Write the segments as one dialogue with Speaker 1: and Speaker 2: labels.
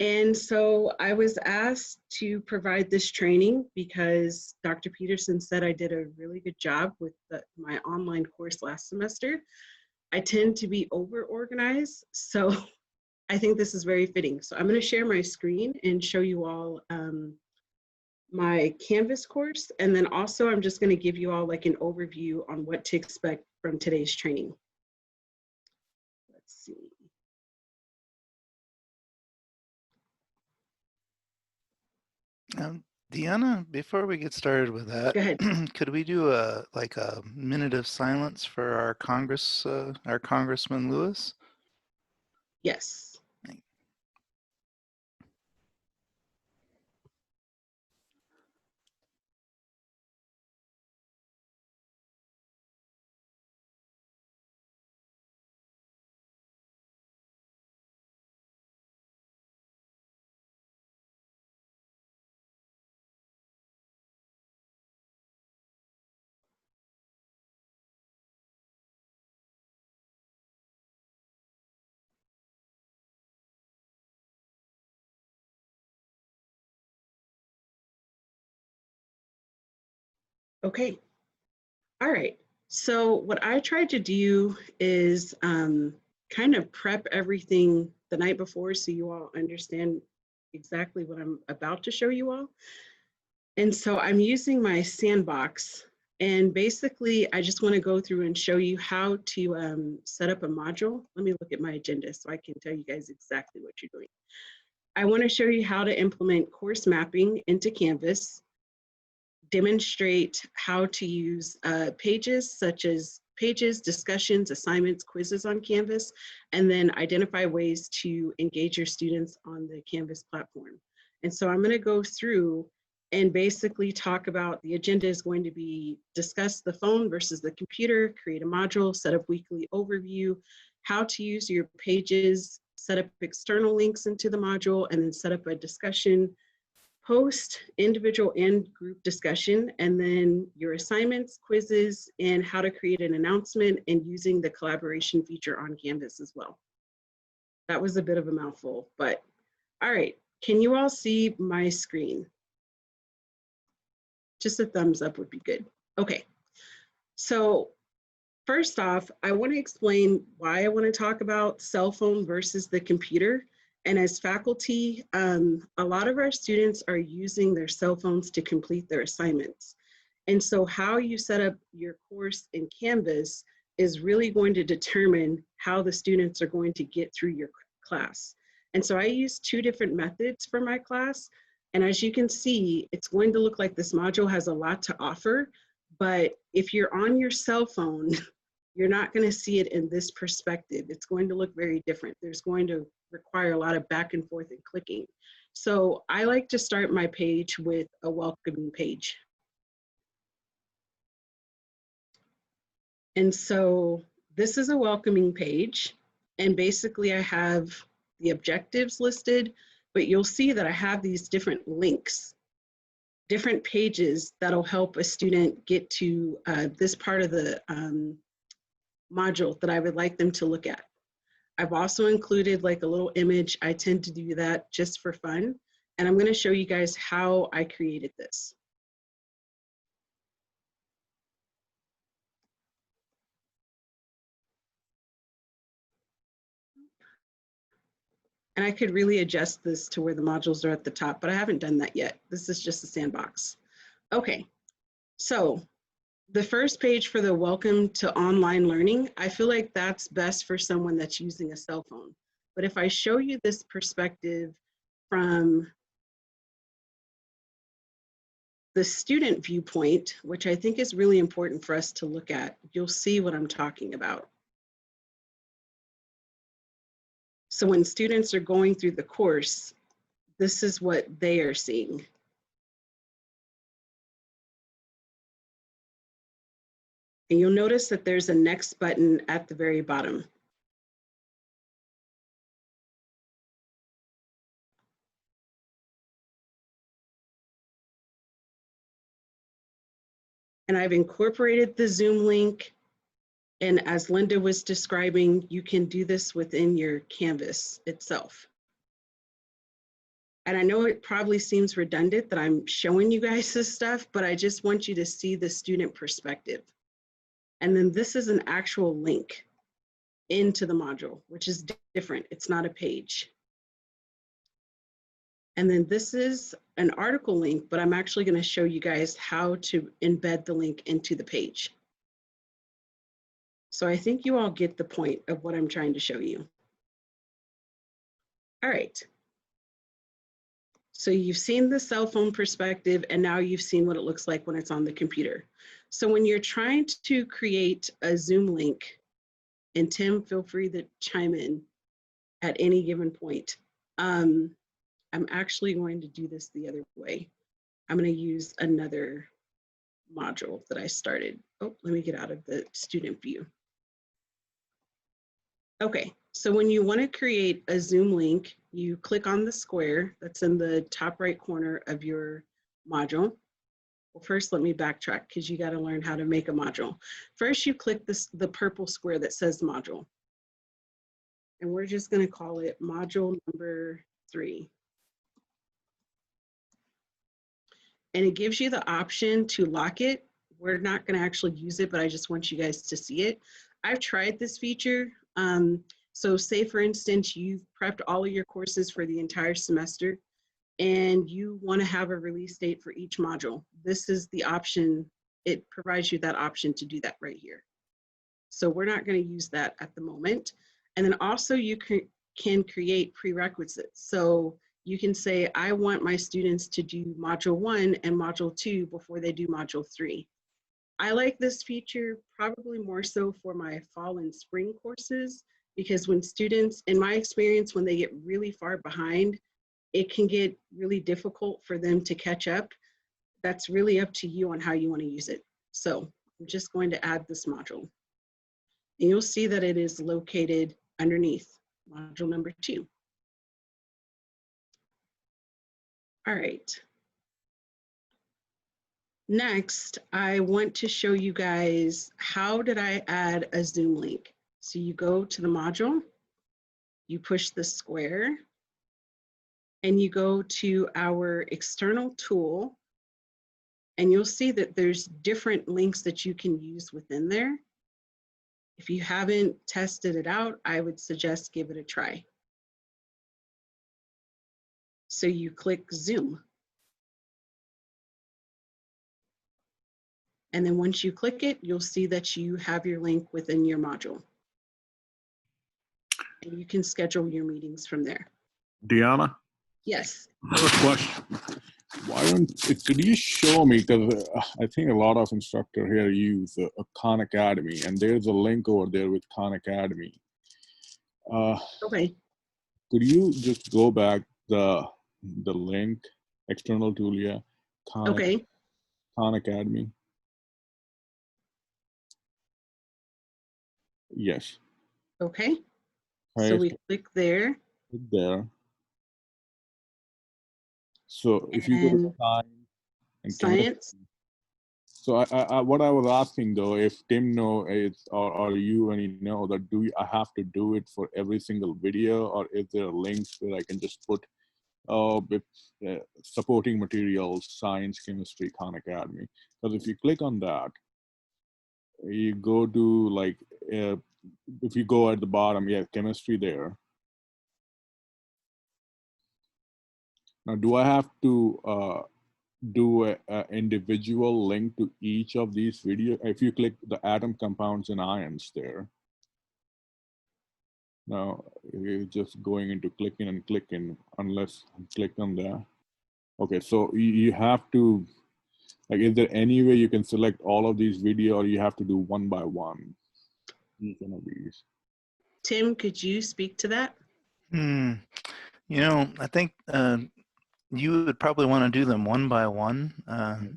Speaker 1: And so I was asked to provide this training because Dr. Peterson said I did a really good job with my online course last semester. I tend to be over-organized, so I think this is very fitting. So I'm going to share my screen and show you all my Canvas course. And then also I'm just going to give you all like an overview on what to expect from today's training. Let's see.
Speaker 2: Diona, before we get started with that,
Speaker 1: Go ahead.
Speaker 2: could we do a minute of silence for our Congressman Lewis?
Speaker 1: Yes. Okay. All right. So what I tried to do is kind of prep everything the night before so you all understand exactly what I'm about to show you all. And so I'm using my sandbox, and basically I just want to go through and show you how to set up a module. Let me look at my agenda so I can tell you guys exactly what you're doing. I want to show you how to implement course mapping into Canvas, demonstrate how to use pages such as pages, discussions, assignments, quizzes on Canvas, and then identify ways to engage your students on the Canvas platform. And so I'm going to go through and basically talk about the agenda is going to be discuss the phone versus the computer, create a module, set up weekly overview, how to use your pages, set up external links into the module, and then set up a discussion, post individual and group discussion, and then your assignments, quizzes, and how to create an announcement and using the collaboration feature on Canvas as well. That was a bit of a mouthful, but all right. Can you all see my screen? Just a thumbs up would be good. Okay. So first off, I want to explain why I want to talk about cell phone versus the computer. And as faculty, a lot of our students are using their cell phones to complete their assignments. And so how you set up your course in Canvas is really going to determine how the students are going to get through your class. And so I use two different methods for my class. And as you can see, it's going to look like this module has a lot to offer. But if you're on your cell phone, you're not going to see it in this perspective. It's going to look very different. There's going to require a lot of back and forth and clicking. So I like to start my page with a welcoming page. And so this is a welcoming page. And basically I have the objectives listed, but you'll see that I have these different links, different pages that'll help a student get to this part of the module that I would like them to look at. I've also included like a little image. I tend to do that just for fun. And I'm going to show you guys how I created this. And I could really adjust this to where the modules are at the top, but I haven't done that yet. This is just a sandbox. Okay, so the first page for the welcome to online learning, I feel like that's best for someone that's using a cell phone. But if I show you this perspective from the student viewpoint, which I think is really important for us to look at, you'll see what I'm talking about. So when students are going through the course, this is what they are seeing. And you'll notice that there's a next button at the very bottom. And I've incorporated the Zoom link. And as Linda was describing, you can do this within your Canvas itself. And I know it probably seems redundant that I'm showing you guys this stuff, but I just want you to see the student perspective. And then this is an actual link into the module, which is different. It's not a page. And then this is an article link, but I'm actually going to show you guys how to embed the link into the page. So I think you all get the point of what I'm trying to show you. All right. So you've seen the cell phone perspective, and now you've seen what it looks like when it's on the computer. So when you're trying to create a Zoom link, and Tim, feel free to chime in at any given point. I'm actually going to do this the other way. I'm going to use another module that I started. Oh, let me get out of the student view. Okay, so when you want to create a Zoom link, you click on the square that's in the top right corner of your module. Well, first, let me backtrack because you got to learn how to make a module. First, you click the purple square that says module. And we're just going to call it module number 3. And it gives you the option to lock it. We're not going to actually use it, but I just want you guys to see it. I've tried this feature. So say, for instance, you've prepped all of your courses for the entire semester, and you want to have a release date for each module. This is the option. It provides you that option to do that right here. So we're not going to use that at the moment. And then also you can create prerequisites. So you can say, I want my students to do module 1 and module 2 before they do module 3. I like this feature probably more so for my fall and spring courses, because when students, in my experience, when they get really far behind, it can get really difficult for them to catch up. That's really up to you on how you want to use it. So I'm just going to add this module. And you'll see that it is located underneath module number 2. All right. Next, I want to show you guys how did I add a Zoom link. So you go to the module, you push the square, and you go to our external tool, and you'll see that there's different links that you can use within there. If you haven't tested it out, I would suggest give it a try. So you click Zoom. And then once you click it, you'll see that you have your link within your module. And you can schedule your meetings from there.
Speaker 3: Diona,
Speaker 1: Yes.
Speaker 3: I have a question. Could you show me, because I think a lot of instructors here use Khan Academy, and there's a link over there with Khan Academy.
Speaker 1: Okay.
Speaker 3: Could you just go back the link, external tool, yeah, Khan Academy? Yes.
Speaker 1: Okay.
Speaker 3: Right.
Speaker 1: So we click there.
Speaker 3: There. So if you go to
Speaker 1: Science.
Speaker 3: So what I was asking though, if Tim knows or you and you know that I have to do it for every single video, or is there links where I can just put with supporting materials, science, chemistry, Khan Academy? Because if you click on that, you go to like if you go at the bottom, yeah, chemistry there. Now, do I have to do a individual link to each of these videos? If you click the atom compounds and ions there, now you're just going into clicking and clicking unless I click on there. Okay, so you have to, like, is there any way you can select all of these videos, or you have to do one by one, each one of these?
Speaker 1: Tim, could you speak to that?
Speaker 2: You know, I think you would probably want to do them one by one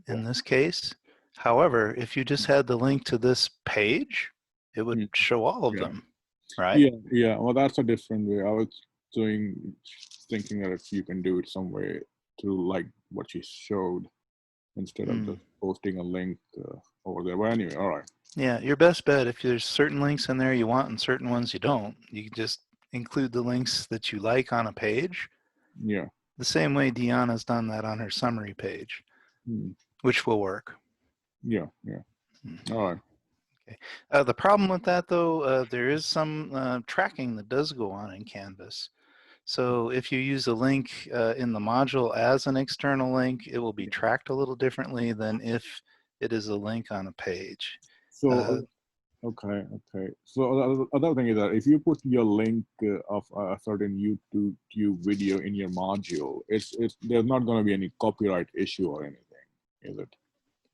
Speaker 2: in this case. However, if you just had the link to this page, it would show all of them, right?
Speaker 3: Yeah. Well, that's a different way. I was thinking that if you can do it some way through like what you showed, instead of just posting a link over there. But anyway, all right.
Speaker 2: Yeah, your best bet, if there's certain links in there you want and certain ones you don't, you can just include the links that you like on a page.
Speaker 3: Yeah.
Speaker 2: The same way Diona's done that on her summary page, which will work.
Speaker 3: Yeah. All right.
Speaker 2: Okay. The problem with that, though, there is some tracking that does go on in Canvas. So if you use a link in the module as an external link, it will be tracked a little differently than if it is a link on a page.
Speaker 3: So, okay. So the other thing is that if you put your link of a certain YouTube video in your module, there's not going to be any copyright issue or anything, is it?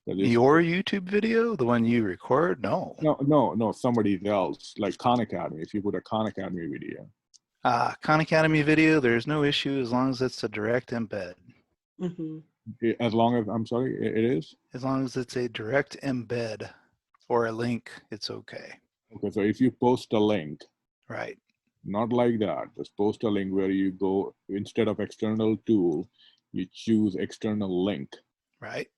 Speaker 2: Your YouTube video, the one you record? No.
Speaker 3: No, somebody else, like Khan Academy. If you put a Khan Academy video.
Speaker 2: Khan Academy video, there's no issue as long as it's a direct embed.
Speaker 3: As long as, I'm sorry, it is?
Speaker 2: As long as it's a direct embed or a link, it's okay.
Speaker 3: Okay, so if you post a link.
Speaker 2: Right.
Speaker 3: Not like that. Just post a link where you go, instead of external tool, you choose external link.
Speaker 2: Right.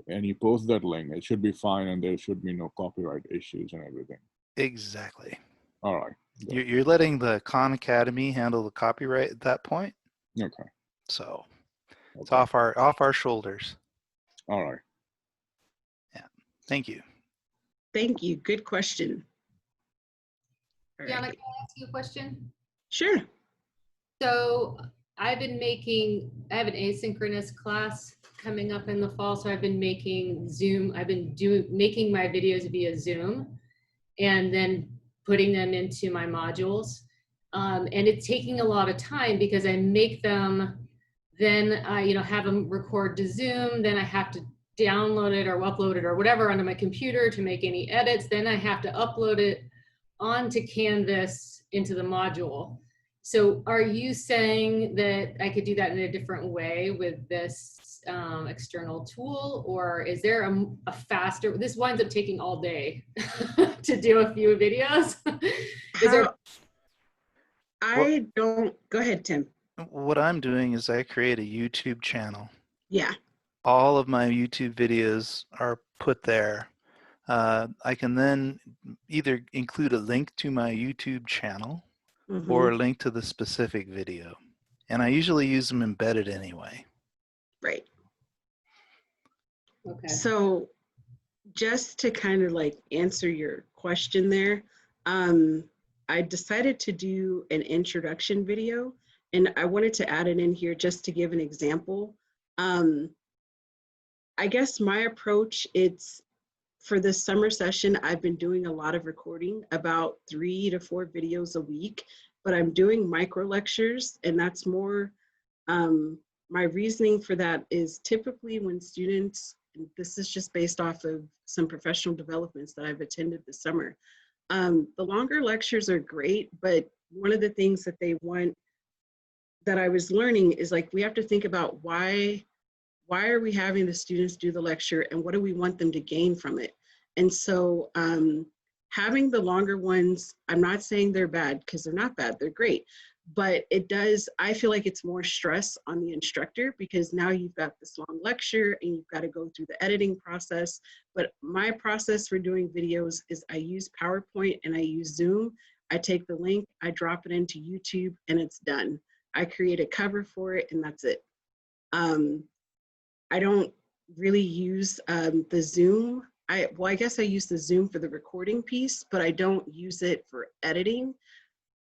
Speaker 3: And you post that link, it should be fine and there should be no copyright issues and everything.
Speaker 2: Exactly.
Speaker 3: All right.
Speaker 2: You're letting the Khan Academy handle the copyright at that point.
Speaker 3: Okay.
Speaker 2: So it's off our shoulders.
Speaker 3: All right.
Speaker 2: Yeah. Thank you.
Speaker 1: Thank you. Good question.
Speaker 4: Diona, can I ask you a question?
Speaker 1: Sure.
Speaker 4: So I have an asynchronous class coming up in the fall. So I've been making Zoom. I've been making my videos via Zoom and then putting them into my modules. And it's taking a lot of time because I make them, then I have them record to Zoom, then I have to download it or upload it or whatever onto my computer to make any edits. Then I have to upload it onto Canvas into the module. So are you saying that I could do that in a different way with this external tool, or is there a faster, this winds up taking all day to do a few videos?
Speaker 1: Go ahead, Tim.
Speaker 2: What I'm doing is I create a YouTube channel.
Speaker 1: Yeah.
Speaker 2: All of my YouTube videos are put there. I can then either include a link to my YouTube channel or a link to the specific video. And I usually use them embedded anyway.
Speaker 1: Right.
Speaker 4: Okay.
Speaker 1: So just to kind of like answer your question there, I decided to do an introduction video, and I wanted to add it in here just to give an example. I guess my approach, it's for this summer session, I've been doing a lot of recording, about 3 to 4 videos a week, but I'm doing micro lectures, and that's more, my reasoning for that is typically when students, and this is just based off of some professional developments that I've attended this summer. The longer lectures are great, but one of the things that they want, that I was learning is like, we have to think about why are we having the students do the lecture and what do we want them to gain from it? And so having the longer ones, I'm not saying they're bad because they're not bad, they're great. But it does, I feel like it's more stress on the instructor because now you've got this long lecture and you've got to go through the editing process. But my process for doing videos is I use PowerPoint and I use Zoom. I take the link, I drop it into YouTube, and it's done. I create a cover for it and that's it. I don't really use the Zoom. I guess I use the Zoom for the recording piece, but I don't use it for editing.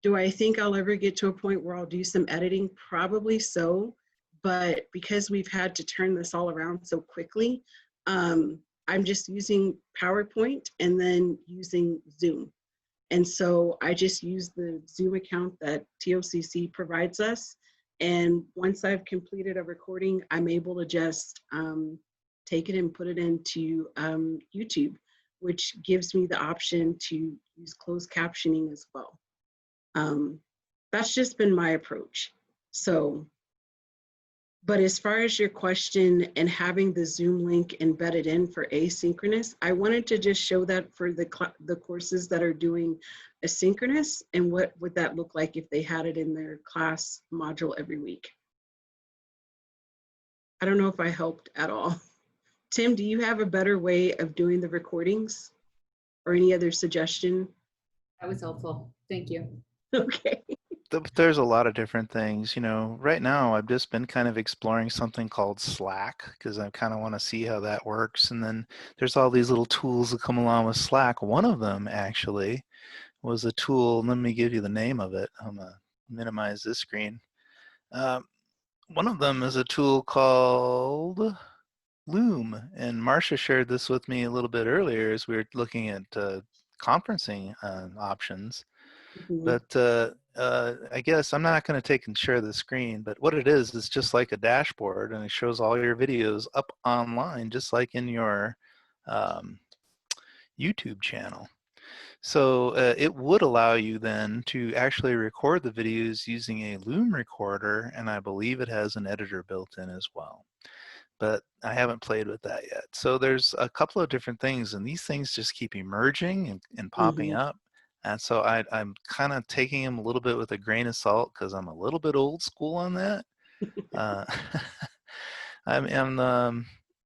Speaker 1: Do I think I'll ever get to a point where I'll do some editing? Probably so, but because we've had to turn this all around so quickly, I'm just using PowerPoint and then using Zoom. And so I just use the Zoom account that TOCC provides us. And once I've completed a recording, I'm able to just take it and put it into YouTube, which gives me the option to use closed captioning as well. That's just been my approach. So, but as far as your question and having the Zoom link embedded in for asynchronous, I wanted to just show that for the courses that are doing asynchronous, and what would that look like if they had it in their class module every week. I don't know if I helped at all. Tim, do you have a better way of doing the recordings or any other suggestion?
Speaker 4: That was helpful. Thank you.
Speaker 1: Okay.
Speaker 2: There's a lot of different things. You know, right now I've just been kind of exploring something called Slack because I kind of want to see how that works. And then there's all these little tools that come along with Slack. One of them actually was a tool. Let me give you the name of it. I'm gonna minimize this screen. One of them is a tool called Loom, and Marcia shared this with me a little bit earlier as we were looking at conferencing options.
Speaker 1: Mhm.
Speaker 2: But I guess I'm not going to take and share the screen, but what it is just like a dashboard, and it shows all your videos up online, just like in your YouTube channel. So it would allow you then to actually record the videos using a Loom recorder, and I believe it has an editor built in as well. But I haven't played with that yet. So there's a couple of different things, and these things just keep emerging and popping
Speaker 1: Mhm.
Speaker 2: up. And so I'm kind of taking them a little bit with a grain of salt because I'm a little bit old school on that. Uh,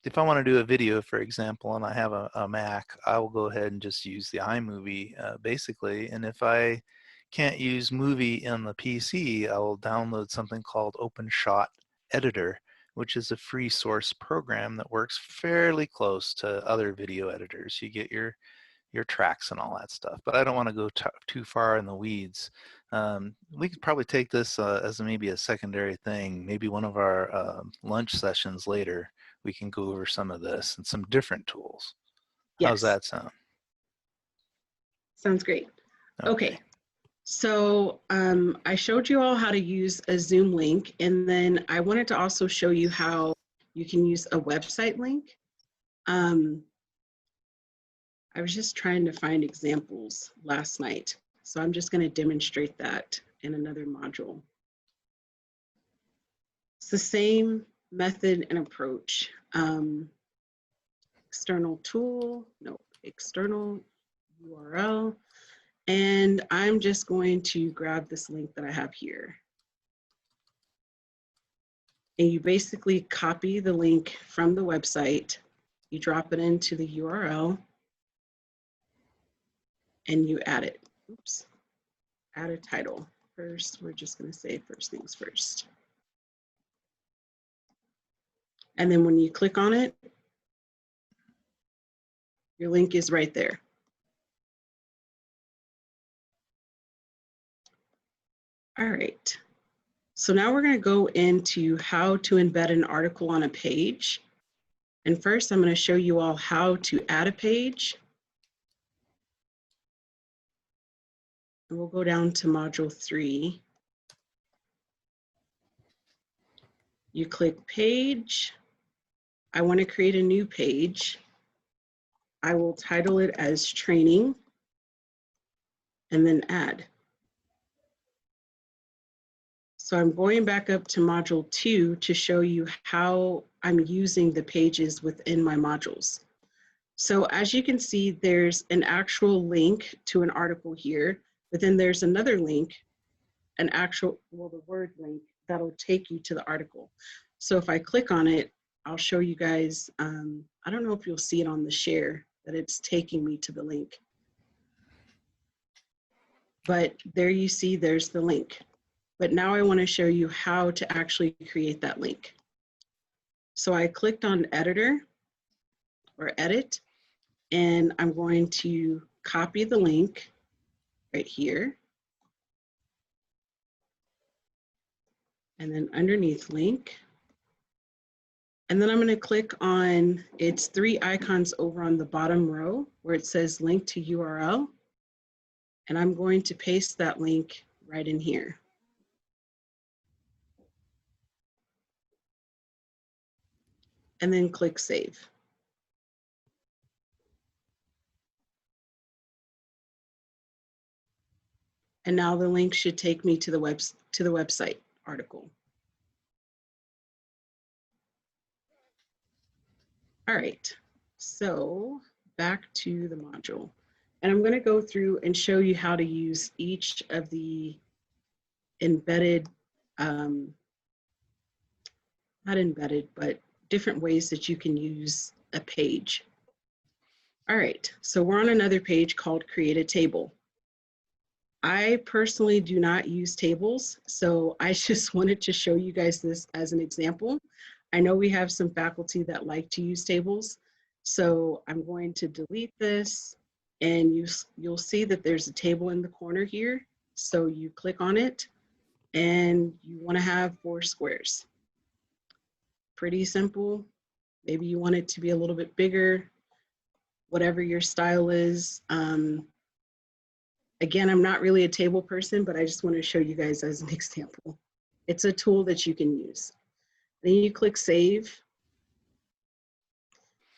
Speaker 2: if I want to do a video, for example, and I have a Mac, I will go ahead and just use the iMovie basically. And if I can't use Movie in the PC, I will download something called OpenShot Editor, which is a free source program that works fairly close to other video editors. You get your tracks and all that stuff, but I don't want to go too far in the weeds. We could probably take this as maybe a secondary thing. Maybe one of our lunch sessions later, we can go over some of this and some different tools. How's
Speaker 1: Yes,
Speaker 2: that sound?
Speaker 1: sounds great.
Speaker 2: Okay.
Speaker 1: Okay, so I showed you all how to use a Zoom link, and then I wanted to also show you how you can use a website link. I was just trying to find examples last night, so I'm just going to demonstrate that in another module. It's the same method and approach. External tool, no, external URL. And I'm just going to grab this link that I have here. And you basically copy the link from the website, you drop it into the URL, and you add it. Oops, add a title. First, we're just going to say first things first. And then when you click on it, your link is right there. All right. So now we're going to go into how to embed an article on a page. And first, I'm going to show you all how to add a page. And we'll go down to module 3. You click page. I want to create a new page. I will title it as training and then add. So I'm going back up to module 2 to show you how I'm using the pages within my modules. So as you can see, there's an actual link to an article here, but then there's another link, an actual, well, the word link that'll take you to the article. So if I click on it, I'll show you guys, I don't know if you'll see it on the share, that it's taking me to the link. But there you see, there's the link. But now I want to show you how to actually create that link. So I clicked on editor or edit, and I'm going to copy the link right here. And then underneath link. And then I'm going to click on its 3 icons over on the bottom row where it says link to URL. And I'm going to paste that link right in here. And then click save. And now the link should take me to the website article. All right, so back to the module. And I'm going to go through and show you how to use each of the embedded, not embedded, but different ways that you can use a page. All right, so we're on another page called Create a Table. I personally do not use tables, so I just wanted to show you guys this as an example. I know we have some faculty that like to use tables, so I'm going to delete this, and you'll see that there's a table in the corner here. So you click on it, and you want to have 4 squares. Pretty simple. Maybe you want it to be a little bit bigger, whatever your style is. Again, I'm not really a table person, but I just want to show you guys as an example. It's a tool that you can use. Then you click save,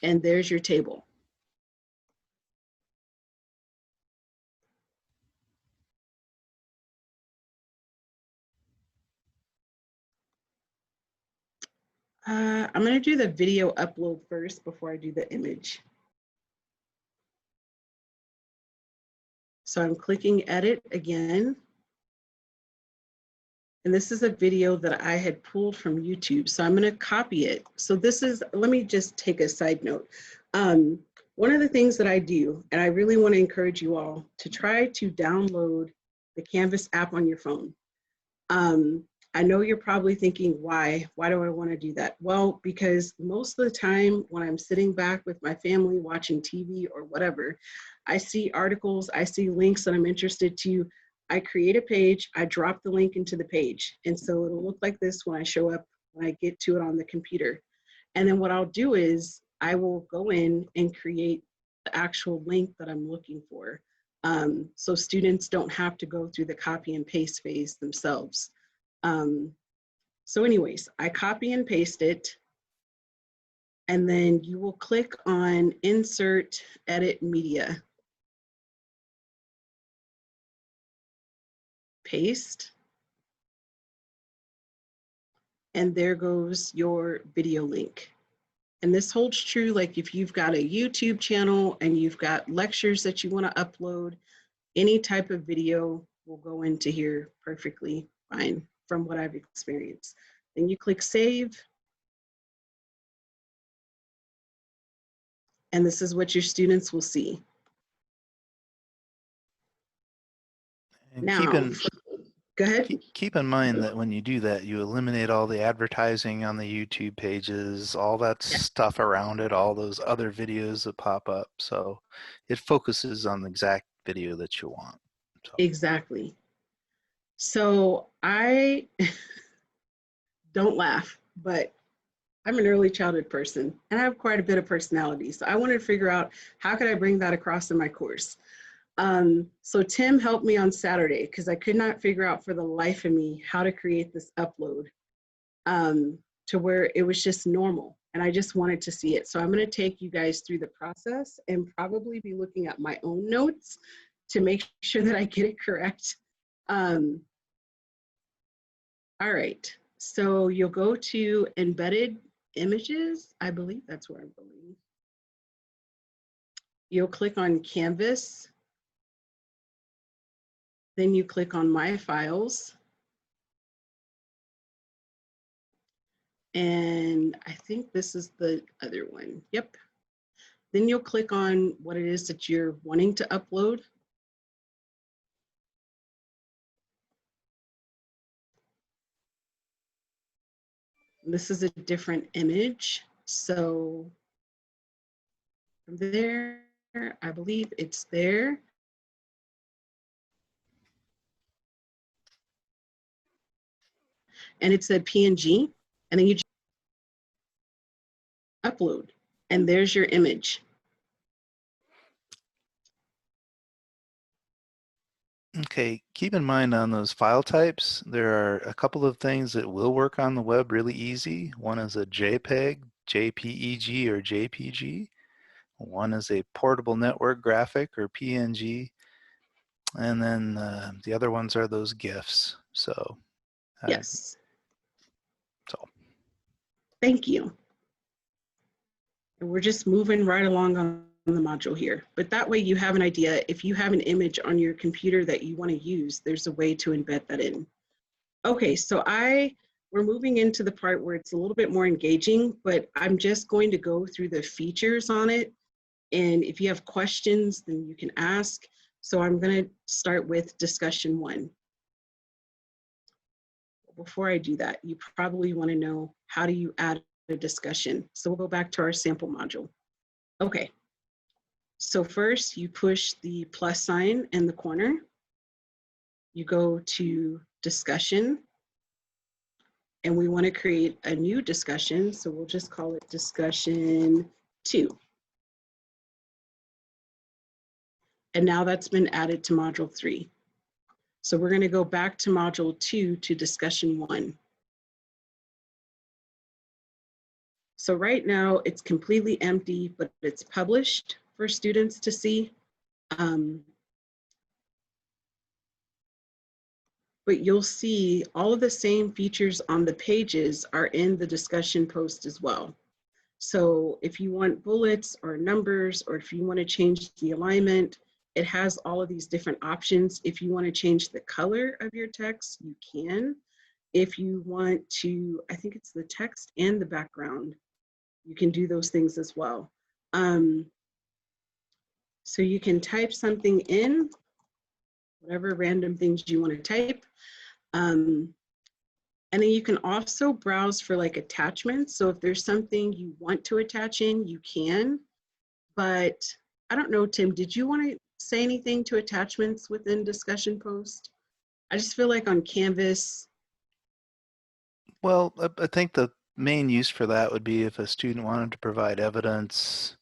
Speaker 1: and there's your table. I'm going to do the video upload first before I do the image. So I'm clicking edit again. And this is a video that I had pulled from YouTube. So I'm going to copy it. So this is, let me just take a side note. One of the things that I do, and I really want to encourage you all to try to download the Canvas app on your phone. I know you're probably thinking, why do I want to do that? Well, because most of the time when I'm sitting back with my family watching TV or whatever, I see articles, I see links that I'm interested to. I create a page, I drop the link into the page. And so it'll look like this when I show up, when I get to it on the computer. And then what I'll do is I will go in and create the actual link that I'm looking for. So students don't have to go through the copy and paste phase themselves. So anyways, I copy and paste it, and then you will click on Insert, Edit Media. Paste. And there goes your video link. And this holds true, like if you've got a YouTube channel and you've got lectures that you want to upload, any type of video will go into here perfectly fine from what I've experienced. Then you click save. And this is what your students will see.
Speaker 2: And
Speaker 1: Now, go ahead.
Speaker 2: Keep in mind that when you do that, you eliminate all the advertising on the YouTube pages, all that stuff around it, all those other videos that pop up. So it focuses on the exact video that you want. So.
Speaker 1: Exactly. So I don't laugh, but I'm an early childhood person and I have quite a bit of personality. So I wanted to figure out how could I bring that across in my course. So Tim helped me on Saturday because I could not figure out for the life of me how to create this upload to where it was just normal. And I just wanted to see it. So I'm going to take you guys through the process and probably be looking at my own notes to make sure that I get it correct. All right. So you'll go to embedded images. I believe that's where I'm going. You'll click on Canvas. Then you click on My Files. And I think this is the other one. Yep. Then you'll click on what it is that you're wanting to upload. This is a different image. So from there, I believe it's there. And it said PNG, and then you just upload, and there's your image.
Speaker 2: Okay, keep in mind on those file types, there are a couple of things that will work on the web really easy. One is a JPEG, JPEG, or JPG. One is a portable network graphic, or PNG. And then the other ones are those GIFs. So
Speaker 1: Yes.
Speaker 2: So.
Speaker 1: Thank you. And we're just moving right along on the module here. But that way you have an idea. If you have an image on your computer that you want to use, there's a way to embed that in. Okay, so we're moving into the part where it's a little bit more engaging, but I'm just going to go through the features on it. And if you have questions, then you can ask. So I'm going to start with discussion 1. Before I do that, you probably want to know, how do you add a discussion? So we'll go back to our sample module. Okay. So first you push the plus sign in the corner. You go to discussion, and we want to create a new discussion. So we'll just call it discussion 2. And now that's been added to module 3. So we're going to go back to module 2 to discussion 1. So right now it's completely empty, but it's published for students to see. But you'll see all of the same features on the pages are in the discussion post as well. So if you want bullets or numbers, or if you want to change the alignment, it has all of these different options. If you want to change the color of your text, you can. If you want to, I think it's the text and the background, you can do those things as well. So you can type something in, whatever random things you want to type. And then you can also browse for like attachments. So if there's something you want to attach in, you can. But I don't know, Tim, did you want to say anything to attachments within discussion post? I just feel like on Canvas.
Speaker 2: Well, I think the main use for that would be if a student wanted to provide evidence,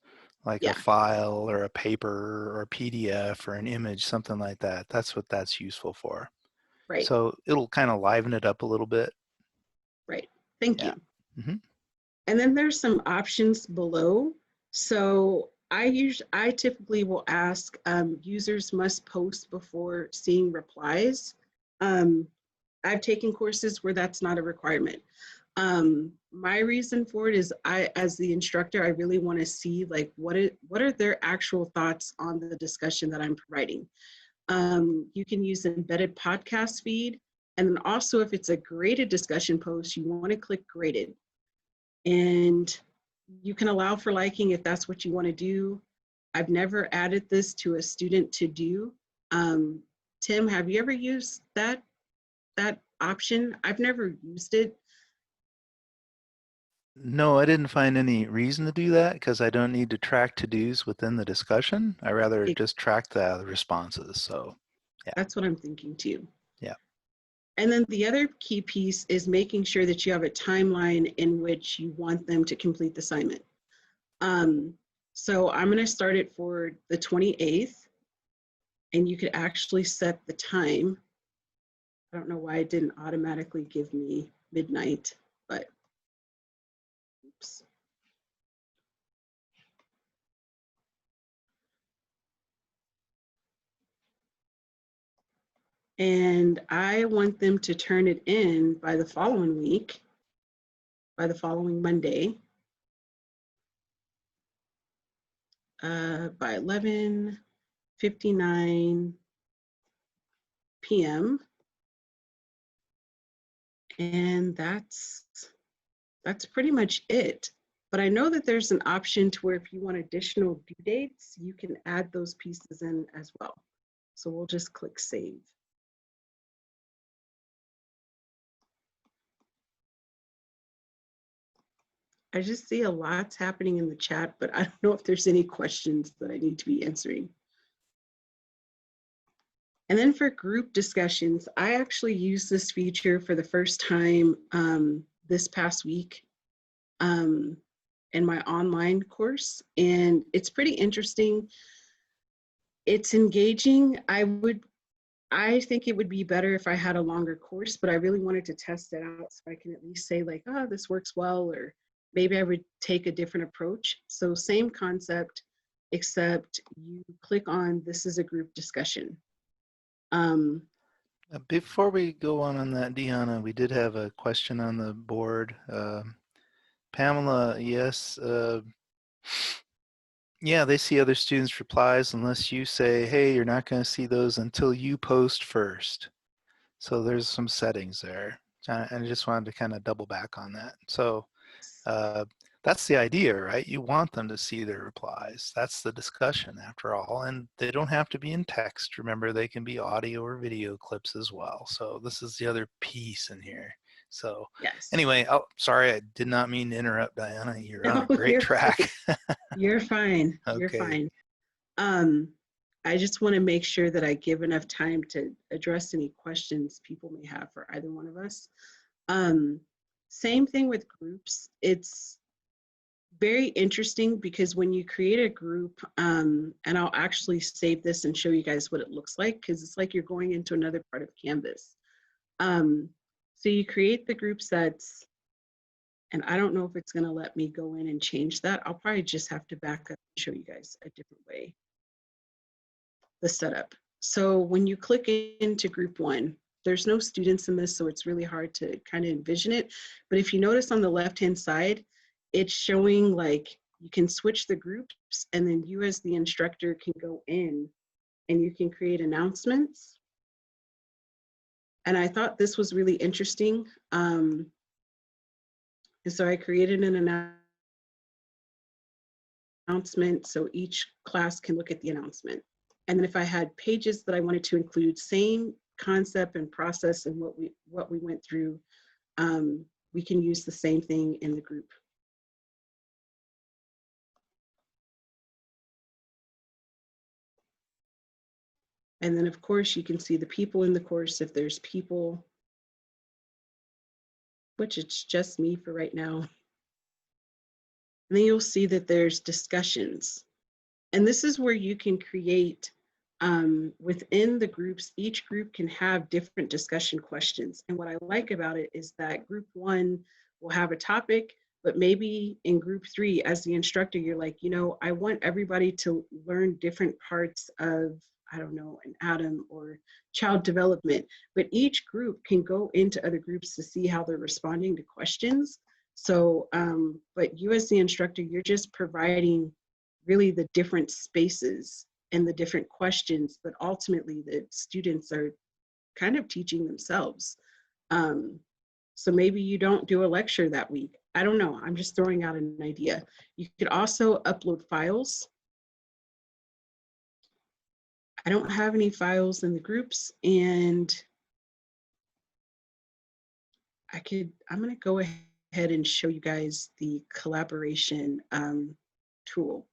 Speaker 2: like
Speaker 1: Yeah.
Speaker 2: a file or a paper or a PDF or an image, something like that. That's what that's useful for.
Speaker 1: Right.
Speaker 2: So it'll kind of liven it up a little bit.
Speaker 1: Right. Thank
Speaker 2: Yeah.
Speaker 1: you.
Speaker 2: Mm-hmm.
Speaker 1: And then there's some options below. So I typically will ask, users must post before seeing replies. I've taken courses where that's not a requirement. My reason for it is as the instructor, I really want to see like what are their actual thoughts on the discussion that I'm providing. You can use embedded podcast feed. And then also if it's a graded discussion post, you want to click graded. And you can allow for liking if that's what you want to do. I've never added this to a student to do. Tim, have you ever used that option? I've never used it.
Speaker 2: No, I didn't find any reason to do that because I don't need to track to-dos within the discussion. I rather just track the responses. So yeah.
Speaker 1: That's what I'm thinking too.
Speaker 2: Yeah.
Speaker 1: And then the other key piece is making sure that you have a timeline in which you want them to complete the assignment. So I'm going to start it for the 28th, and you could actually set the time. I don't know why it didn't automatically give me midnight, but oops. And I want them to turn it in by the following week, by the following Monday, by 11:59 p.m. And that's pretty much it. But I know that there's an option to where if you want additional due dates, you can add those pieces in as well. So we'll just click save. I just see a lot's happening in the chat, but I don't know if there's any questions that I need to be answering. And then for group discussions, I actually used this feature for the first time this past week in my online course, and it's pretty interesting. It's engaging. I think it would be better if I had a longer course, but I really wanted to test it out so I can at least say like, oh, this works well, or maybe I would take a different approach. So same concept, except you click on this is a group discussion.
Speaker 2: Before we go on that, Diona, we did have a question on the board. Pamela, yes. Yeah, they see other students' replies unless you say, hey, you're not going to see those until you post first. So there's some settings there. And I just wanted to kind of double back on that. So That's the idea, right? You want them to see their replies. That's the discussion after all. And they don't have to be in text. Remember, they can be audio or video clips as well. So this is the other piece in here. So
Speaker 1: Yes.
Speaker 2: anyway, oh, sorry, I did not mean to interrupt, Diana. You're on a
Speaker 1: No,
Speaker 2: great
Speaker 1: you're
Speaker 2: track.
Speaker 1: You're fine. You're
Speaker 2: Okay.
Speaker 1: fine. I just want to make sure that I give enough time to address any questions people may have for either one of us. Same thing with groups. It's very interesting because when you create a group, and I'll actually save this and show you guys what it looks like, because it's like you're going into another part of Canvas. So you create the group sets, and I don't know if it's going to let me go in and change that. I'll probably just have to back up and show you guys a different way. The setup. So when you click into group one, there's no students in this, so it's really hard to kind of envision it. But if you notice on the left-hand side, it's showing like you can switch the groups, and then you as the instructor can go in and you can create announcements. And I thought this was really interesting. And so I created an announcement so each class can look at the announcement. And then if I had pages that I wanted to include, same concept and process and what we went through, we can use the same thing in the group. And then of course you can see the people in the course if there's people, which it's just me for right now. And then you'll see that there's discussions. And this is where you can create within the groups, each group can have different discussion questions. And what I like about it is that group one will have a topic, but maybe in group three, as the instructor, you're like, you know, I want everybody to learn different parts of, I don't know, an atom or child development, but each group can go into other groups to see how they're responding to questions. So, but you as the instructor, you're just providing really the different spaces and the different questions, but ultimately the students are kind of teaching themselves. So maybe you don't do a lecture that week. I don't know, I'm just throwing out an idea. You could also upload files. I don't have any files in the groups, and I'm gonna go ahead and show you guys the collaboration tool.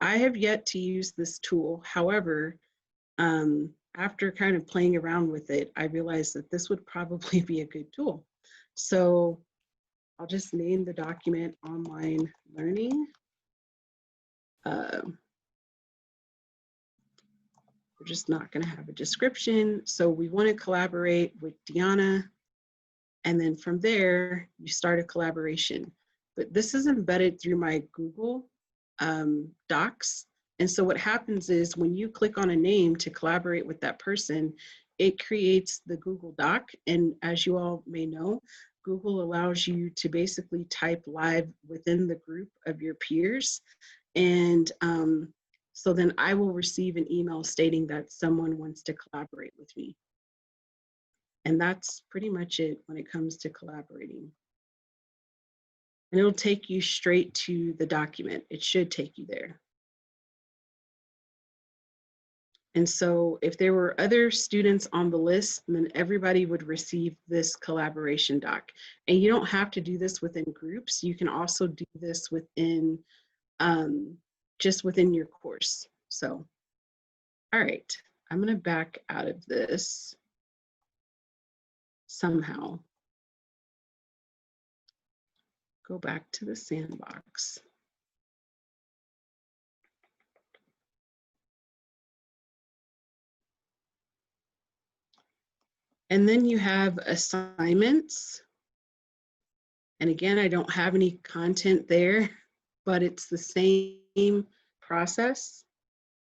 Speaker 1: I have yet to use this tool. However, after kind of playing around with it, I realized that this would probably be a good tool. So I'll just name the document Online Learning. We're just not going to have a description. So we want to collaborate with Diona. And then from there, you start a collaboration. But this is embedded through my Google Docs. And so what happens is when you click on a name to collaborate with that person, it creates the Google Doc. And as you all may know, Google allows you to basically type live within the group of your peers. And so then I will receive an email stating that someone wants to collaborate with me. And that's pretty much it when it comes to collaborating. And it'll take you straight to the document. It should take you there. And so if there were other students on the list, then everybody would receive this collaboration doc. And you don't have to do this within groups. You can also do this within, just within your course. So, all right, I'm gonna back out of this somehow. Go back to the sandbox. And then you have assignments. And again, I don't have any content there, but it's the same process.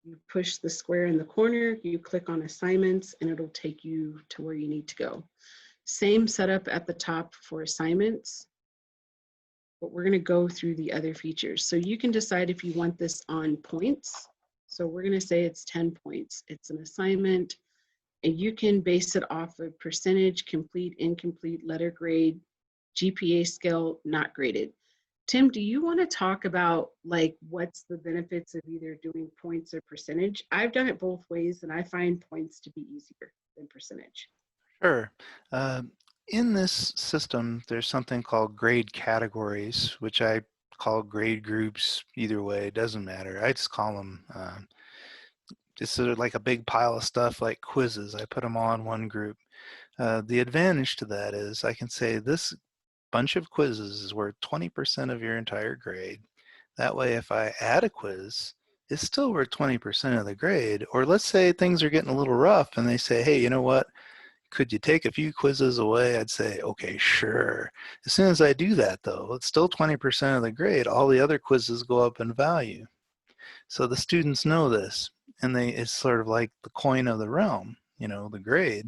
Speaker 1: You push the square in the corner, you click on assignments, and it'll take you to where you need to go. Same setup at the top for assignments, but we're gonna go through the other features. So you can decide if you want this on points. So we're gonna say it's 10 points. It's an assignment, and you can base it off of percentage, complete, incomplete, letter grade, GPA scale, not graded. Tim, do you want to talk about like what's the benefits of either doing points or percentage? I've done it both ways and I find points to be easier than percentage.
Speaker 2: Sure. In this system, there's something called grade categories, which I call grade groups. Either way, it doesn't matter. I just call them just sort of like a big pile of stuff like quizzes. I put them all in one group. The advantage to that is I can say this bunch of quizzes is worth 20% of your entire grade. That way, if I add a quiz, it's still worth 20% of the grade. Or let's say things are getting a little rough and they say, hey, you know what? Could you take a few quizzes away? I'd say, okay, sure. As soon as I do that, though, it's still 20% of the grade. All the other quizzes go up in value. So the students know this, and it's sort of like the coin of the realm, you know, the grade.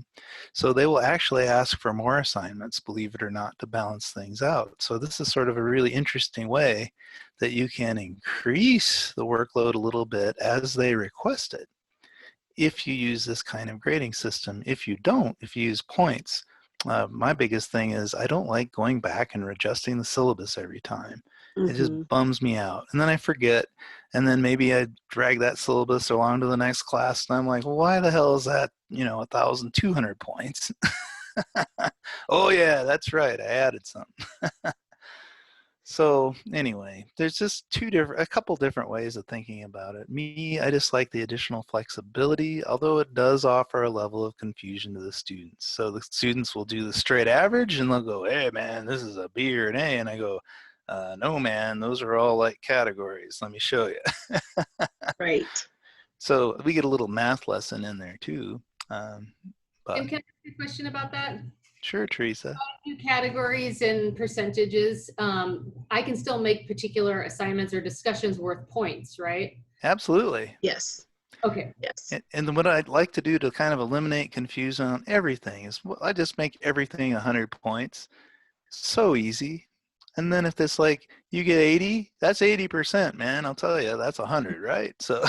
Speaker 2: So they will actually ask for more assignments, believe it or not, to balance things out. So this is sort of a really interesting way that you can increase the workload a little bit as they request it, if you use this kind of grading system. If you don't, if you use points, my biggest thing is I don't like going back and adjusting the syllabus every time. It just bums me out. And then I forget, and then maybe I drag that syllabus along to the next class, and I'm like, well, why the hell is that, you know, 1,200 points? Oh yeah, that's right, I added something. So anyway, there's just a couple different ways of thinking about it. Me, I just like the additional flexibility, although it does offer a level of confusion to the students. So the students will do the straight average and they'll go, hey man, this is a B or an A. And I go, no man, those are all like categories. Let me show you.
Speaker 1: Right.
Speaker 2: So we get a little math lesson in there too.
Speaker 4: And can I ask a question about that?
Speaker 2: Sure, Teresa.
Speaker 4: Categories and percentages, I can still make particular assignments or discussions worth points, right?
Speaker 2: Absolutely.
Speaker 1: Yes.
Speaker 4: Okay.
Speaker 1: Yes.
Speaker 2: And what I'd like to do to kind of eliminate confusion on everything is, well, I just make everything 100 points. So easy. And then if it's like you get 80, that's 80%, man. I'll tell you, that's 100, right? So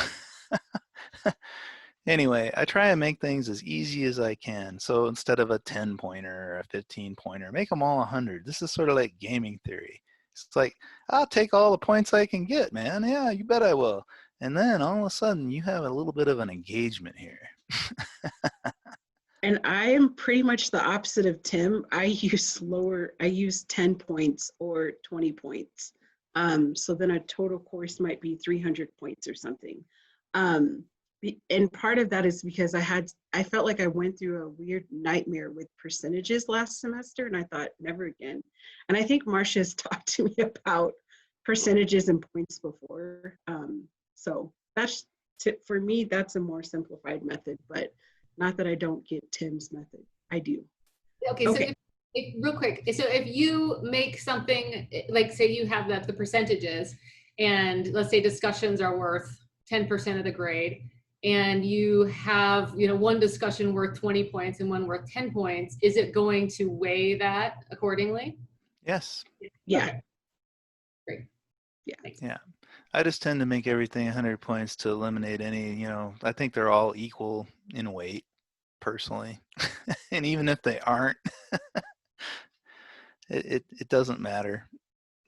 Speaker 2: anyway, I try and make things as easy as I can. So instead of a 10-pointer or a 15-pointer, make them all 100. This is sort of like gaming theory. It's like, I'll take all the points I can get, man. Yeah, you bet I will. And then all of a sudden, you have a little bit of an engagement here.
Speaker 1: And I am pretty much the opposite of Tim. I use 10 points or 20 points. So then a total course might be 300 points or something. And part of that is because I felt like I went through a weird nightmare with percentages last semester, and I thought, never again. And I think Marcia has talked to me about percentages and points before. So that's, for me, that's a more simplified method, but not that I don't get Tim's method. I do.
Speaker 4: Okay, so if real quick, so if you make something, like say you have the percentages, and let's say discussions are worth 10% of the grade, and you have, you know, one discussion worth 20 points and one worth 10 points, is it going to weigh that accordingly?
Speaker 2: Yes.
Speaker 1: Yeah.
Speaker 4: Okay. Great.
Speaker 1: Yeah.
Speaker 4: Thanks.
Speaker 2: Yeah. I just tend to make everything 100 points to eliminate any, you know, I think they're all equal in weight, personally. And even if they aren't, it doesn't matter.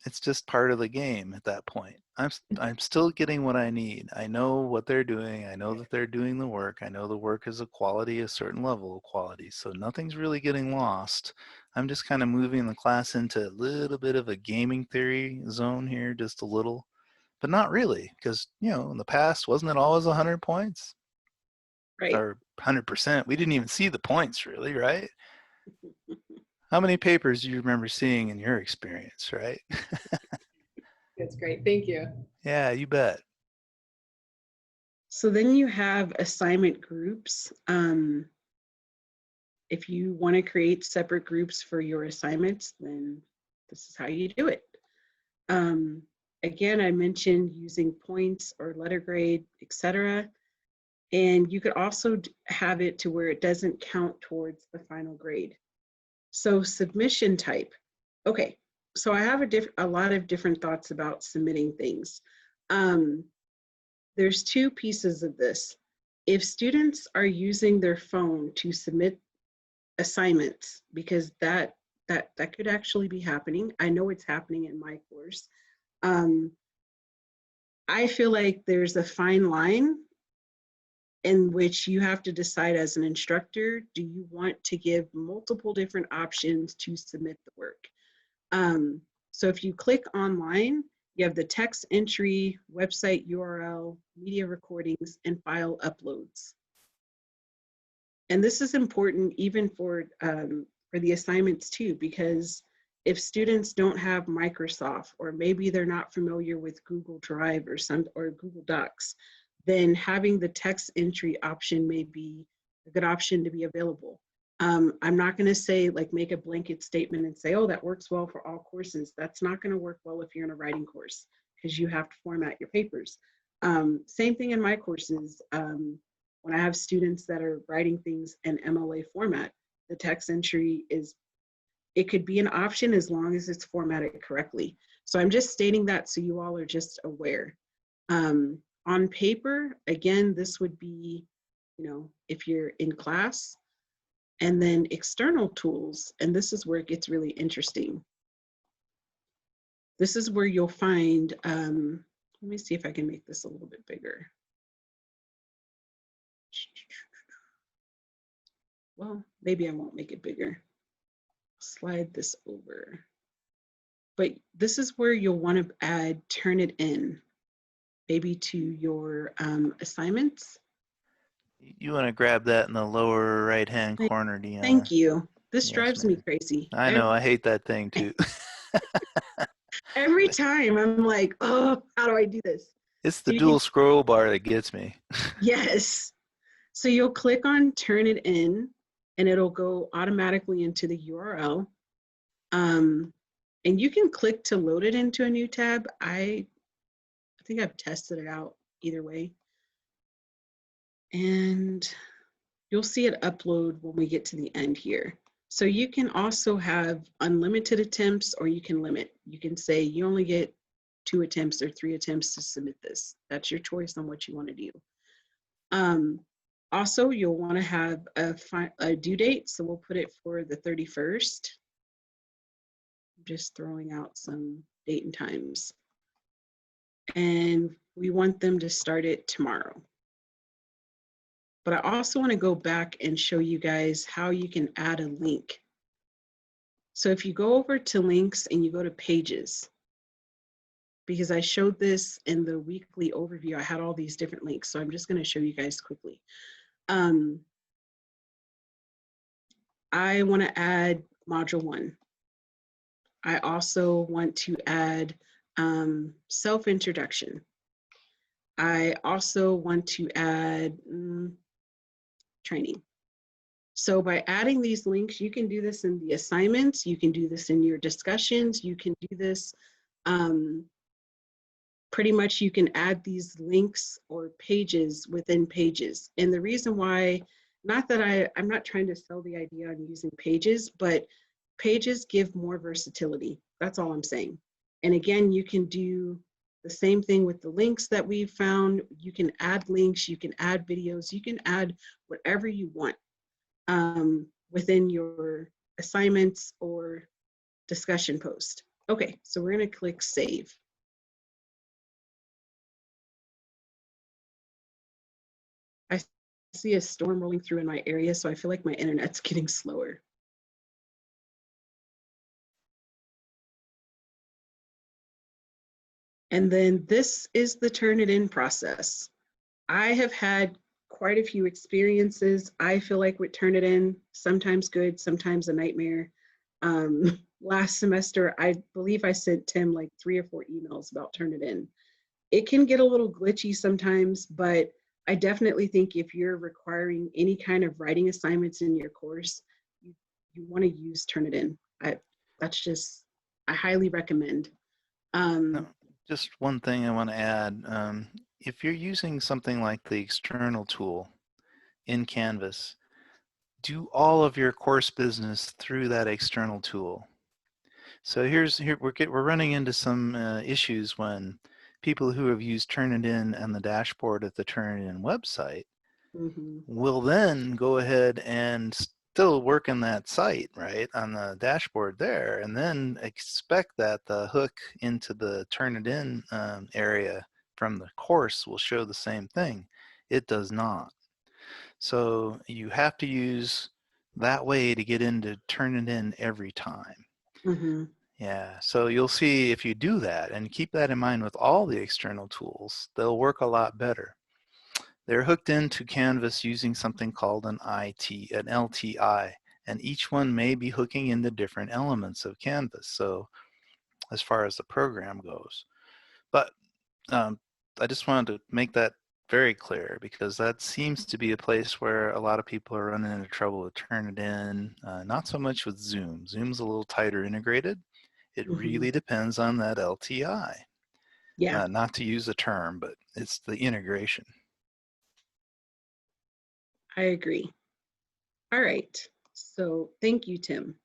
Speaker 2: It's just part of the game at that point. I'm still getting what I need. I know what they're doing. I know that they're doing the work. I know the work is a certain level of quality. So nothing's really getting lost. I'm just kind of moving the class into a little bit of a gaming theory zone here, just a little, but not really, because, you know, in the past, wasn't it always 100 points?
Speaker 1: Right.
Speaker 2: Or 100%? We didn't even see the points, really, right? How many papers do you remember seeing in your experience, right?
Speaker 4: That's great. Thank you.
Speaker 2: Yeah, you bet.
Speaker 1: So then you have assignment groups. If you want to create separate groups for your assignments, then this is how you do it. Again, I mentioned using points or letter grade, etc. And you could also have it to where it doesn't count towards the final grade. So submission type. Okay, so I have a lot of different thoughts about submitting things. There's two pieces of this. If students are using their phone to submit assignments, because that could actually be happening. I know it's happening in my course. I feel like there's a fine line in which you have to decide as an instructor, do you want to give multiple different options to submit the work? So if you click online, you have the text entry, website URL, media recordings, and file uploads. And this is important even for the assignments too, because if students don't have Microsoft, or maybe they're not familiar with Google Drive or Google Docs, then having the text entry option may be a good option to be available. I'm not going to say like make a blanket statement and say, oh, that works well for all courses. That's not going to work well if you're in a writing course, because you have to format your papers. Same thing in my courses. When I have students that are writing things in MLA format, the text entry it could be an option as long as it's formatted correctly. So I'm just stating that so you all are just aware. On paper, again, this would be, if you're in class. And then external tools, and this is where it gets really interesting. This is where you'll find, let me see if I can make this a little bit bigger. Well, maybe I won't make it bigger. Slide this over. But this is where you'll want to add Turnitin, maybe to your assignments.
Speaker 2: You want to grab that in the lower right-hand corner, Diona.
Speaker 1: Thank you. This
Speaker 2: Yes,
Speaker 1: drives me crazy.
Speaker 2: I know, I hate that thing too.
Speaker 1: Every time I'm like, oh, how do I do this?
Speaker 2: It's the dual scroll bar that gets me.
Speaker 1: Yes. So you'll click on Turnitin, and it'll go automatically into the URL. And you can click to load it into a new tab. I think I've tested it out either way. And you'll see it upload when we get to the end here. So you can also have unlimited attempts, or you can limit. You can say you only get 2 attempts or 3 attempts to submit this. That's your choice on what you want to do. Also, you'll want to have a due date. So we'll put it for the 31st. I'm just throwing out some date and times. And we want them to start it tomorrow. But I also want to go back and show you guys how you can add a link. So if you go over to links and you go to pages, because I showed this in the weekly overview, I had all these different links. So I'm just going to show you guys quickly. I want to add module 1. I also want to add self-introduction. I also want to add training. So by adding these links, you can do this in the assignments, you can do this in your discussions, you can do this, pretty much you can add these links or pages within pages. And the reason why, not that I'm not trying to sell the idea on using pages, but pages give more versatility. That's all I'm saying. And again, you can do the same thing with the links that we've found. You can add links, you can add videos, you can add whatever you want within your assignments or discussion post. Okay, so we're going to click save. I see a storm rolling through in my area, so I feel like my internet's getting slower. And then this is the Turnitin process. I have had quite a few experiences. I feel like with Turnitin, sometimes good, sometimes a nightmare. Last semester, I believe I sent Tim like 3 or 4 emails about Turnitin. It can get a little glitchy sometimes, but I definitely think if you're requiring any kind of writing assignments in your course, you want to use Turnitin. I highly recommend.
Speaker 2: Just one thing I want to add. If you're using something like the external tool in Canvas, do all of your course business through that external tool. So here we're running into some issues when people who have used Turnitin and the dashboard at the Turnitin website will then go ahead and still working that site, right, on the dashboard there, and then expect that the hook into the turn it in area from the course will show the same thing. It does not. So you have to use that way to get into turn it in every time.
Speaker 1: Mm-hmm.
Speaker 2: Yeah, so you'll see if you do that and keep that in mind with all the external tools, they'll work a lot better. They're hooked into Canvas using something called an LTI, and each one may be hooking into different elements of Canvas, so as far as the program goes. But I just wanted to make that very clear, because that seems to be a place where a lot of people are running into trouble with Turnitin. Not so much with Zoom. Zoom's a little tighter integrated. It
Speaker 1: Mm-hmm.
Speaker 2: really depends on that LTI.
Speaker 1: Yeah,
Speaker 2: Not to use a term, but it's the integration.
Speaker 1: I agree. All right. So thank you, Tim.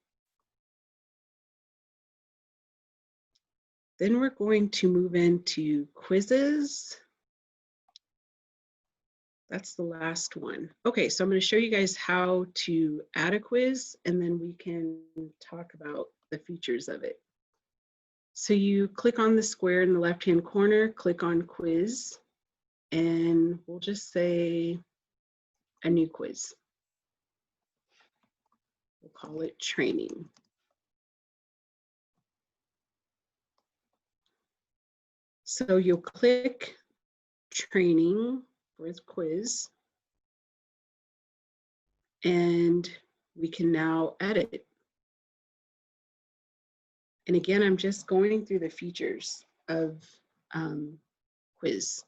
Speaker 1: Then we're going to move into quizzes. That's the last one. Okay, so I'm going to show you guys how to add a quiz, and then we can talk about the features of it. So you click on the square in the left-hand corner, click on quiz, and we'll just say a new quiz. We'll call it training. So you'll click training with quiz, and we can now edit. And again, I'm just going through the features of quiz.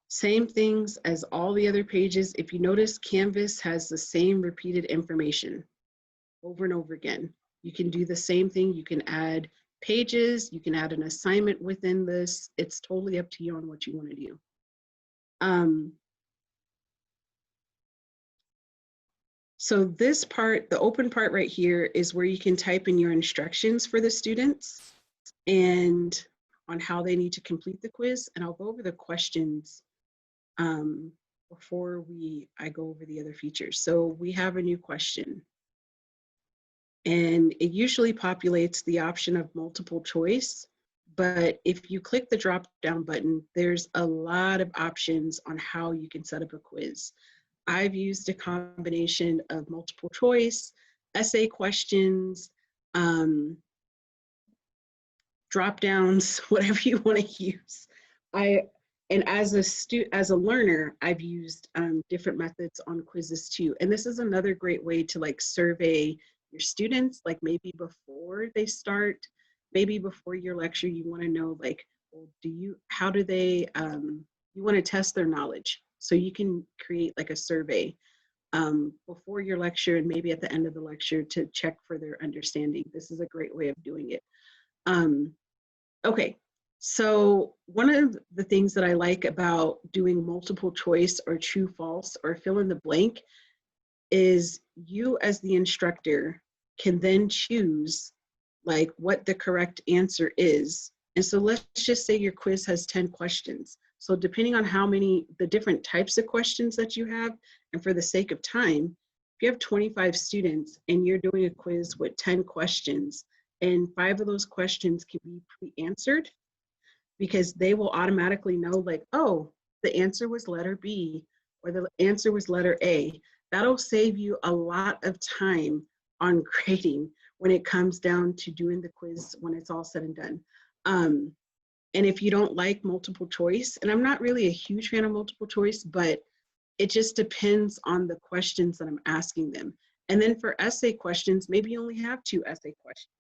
Speaker 1: Same things as all the other pages. If you notice, Canvas has the same repeated information over and over again. You can do the same thing. You can add pages, you can add an assignment within this. It's totally up to you on what you want to do. So this part, the open part right here, is where you can type in your instructions for the students and on how they need to complete the quiz. And I'll go over the questions before I go over the other features. So we have a new question. And it usually populates the option of multiple choice. But if you click the drop down button, there's a lot of options on how you can set up a quiz. I've used a combination of multiple choice, essay questions, drop downs, whatever you want to use. And as a learner, I've used different methods on quizzes too. And this is another great way to like survey your students, like maybe before they start, maybe before your lecture, you want to know like, well, how do they, you want to test their knowledge. So you can create like a survey before your lecture and maybe at the end of the lecture to check for their understanding. This is a great way of doing it. Okay, so one of the things that I like about doing multiple choice or true false or fill in the blank is you as the instructor can then choose like what the correct answer is. And so let's just say your quiz has 10 questions. So depending on the different types of questions that you have, and for the sake of time, if you have 25 students and you're doing a quiz with 10 questions, and 5 of those questions can be pre-answered, because they will automatically know like, oh, the answer was letter B or the answer was letter A. That'll save you a lot of time on grading when it comes down to doing the quiz when it's all said and done. And if you don't like multiple choice, and I'm not really a huge fan of multiple choice, but it just depends on the questions that I'm asking them. And then for essay questions, maybe you only have 2 essay questions.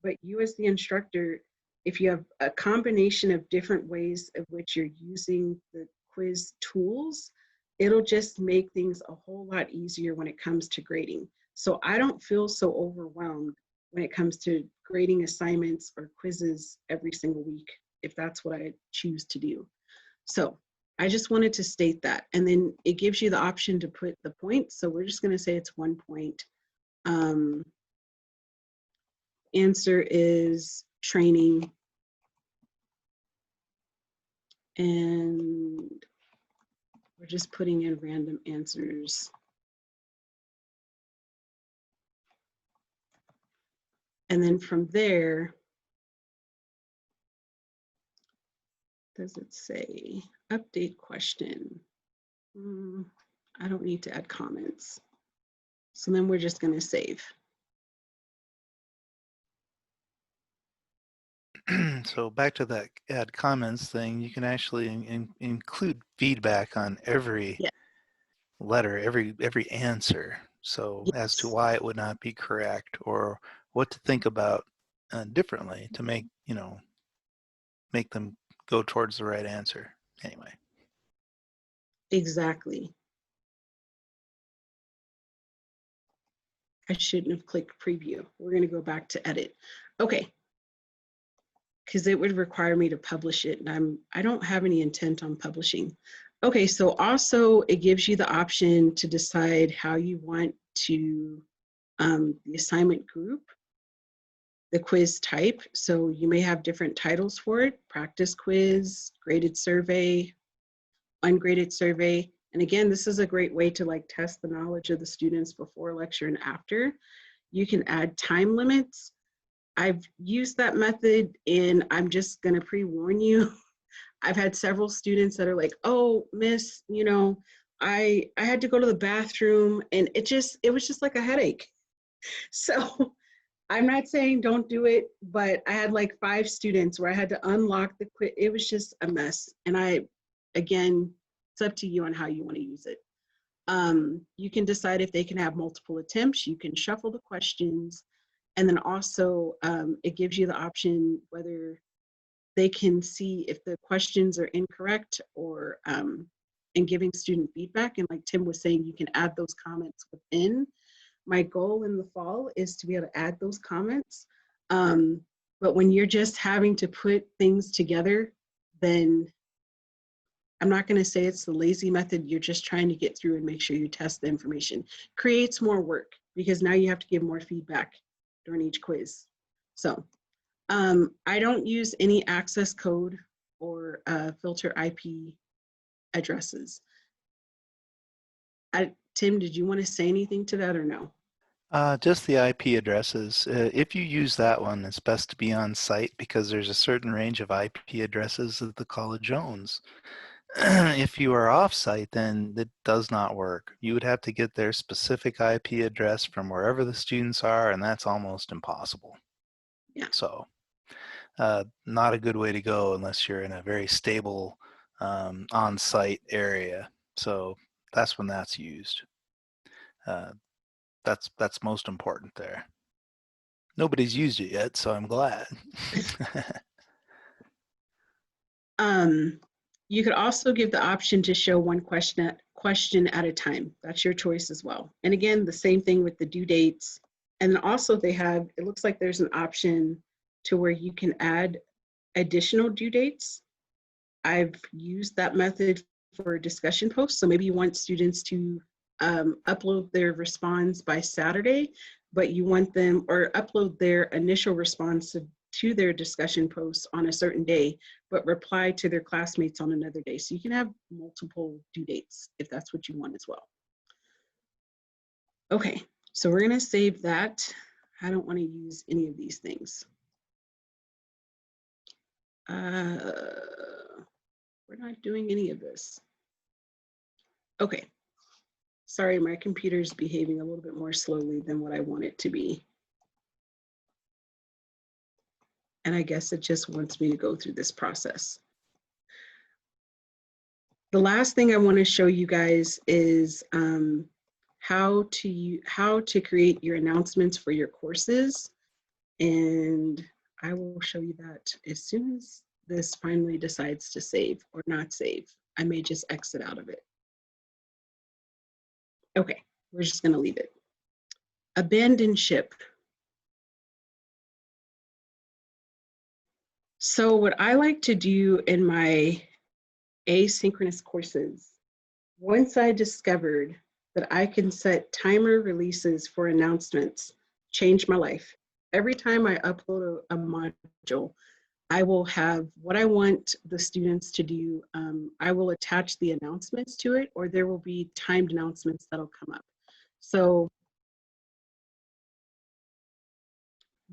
Speaker 1: But you as the instructor, if you have a combination of different ways of which you're using the quiz tools, it'll just make things a whole lot easier when it comes to grading. So I don't feel so overwhelmed when it comes to grading assignments or quizzes every single week, if that's what I choose to do. So I just wanted to state that. And then it gives you the option to put the points. So we're just going to say it's 1 point. Answer is training. And we're just putting in random answers. And then from there, does it say update question? I don't need to add comments. So then we're just going to save.
Speaker 2: So back to that add comments thing, you can actually include feedback on every
Speaker 1: Yeah.
Speaker 2: letter, every answer. So as to
Speaker 1: Yes.
Speaker 2: why it would not be correct, or what to think about differently to make, make them go towards the right answer. Anyway.
Speaker 1: Exactly. I shouldn't have clicked preview. We're going to go back to edit. Okay. Because it would require me to publish it, and I don't have any intent on publishing. Okay, so also it gives you the option to decide how you want to the assignment group, the quiz type. So you may have different titles for it: practice quiz, graded survey, ungraded survey. And again, this is a great way to like test the knowledge of the students before lecture and after. You can add time limits. I've used that method, and I'm just going to pre-warn you. I've had several students that are like, oh, miss, I had to go to the bathroom, and it was just like a headache. So I'm not saying don't do it, but I had like 5 students where I had to unlock the quiz. It was just a mess. And again, it's up to you on how you want to use it. You can decide if they can have multiple attempts. You can shuffle the questions. And then also it gives you the option whether they can see if the questions are incorrect or and giving student feedback. And like Tim was saying, you can add those comments within. My goal in the fall is to be able to add those comments. But when you're just having to put things together, then I'm not going to say it's the lazy method. You're just trying to get through and make sure you test the information. Creates more work because now you have to give more feedback during each quiz. So I don't use any access code or filter IP addresses. Tim, did you want to say anything to that or no?
Speaker 2: Just the IP addresses. If you use that one, it's best to be on site because there's a certain range of IP addresses that the college owns. If you are off-site, then it does not work. You would have to get their specific IP address from wherever the students are, and that's almost impossible.
Speaker 1: Yeah.
Speaker 2: So not a good way to go unless you're in a very stable on-site area. So that's when that's used. That's most important there. Nobody's used it yet, so I'm glad.
Speaker 1: You could also give the option to show one question at a time. That's your choice as well. And again, the same thing with the due dates. And then also it looks like there's an option to where you can add additional due dates. I've used that method for discussion posts. So maybe you want students to upload their response by Saturday, but you want them, or upload their initial response to their discussion posts on a certain day, but reply to their classmates on another day. So you can have multiple due dates if that's what you want as well. Okay, so we're gonna save that. I don't wanna use any of these things. We're not doing any of this. Okay. Sorry, my computer's behaving a little bit more slowly than what I want it to be. And I guess it just wants me to go through this process. The last thing I want to show you guys is how to create your announcements for your courses. And I will show you that as soon as this finally decides to save or not save. I may just exit out of it. Okay, we're just going to leave it. Abandon ship. So what I like to do in my asynchronous courses, once I discovered that I can set timer releases for announcements, changed my life. Every time I upload a module, I will have what I want the students to do. I will attach the announcements to it, or there will be timed announcements that'll come up. So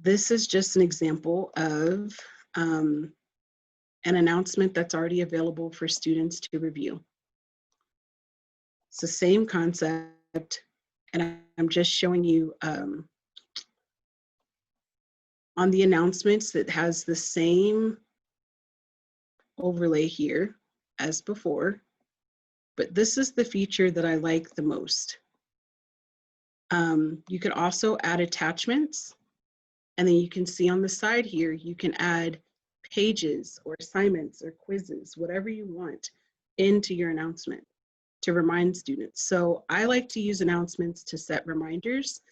Speaker 1: this is just an example of an announcement that's already available for students to review. It's the same concept, and I'm just showing you on the announcements that has the same overlay here as before, but this is the feature that I like the most. You can also add attachments, and then you can see on the side here, you can add pages or assignments or quizzes, whatever you want, into your announcement to remind students. So I like to use announcements to set reminders.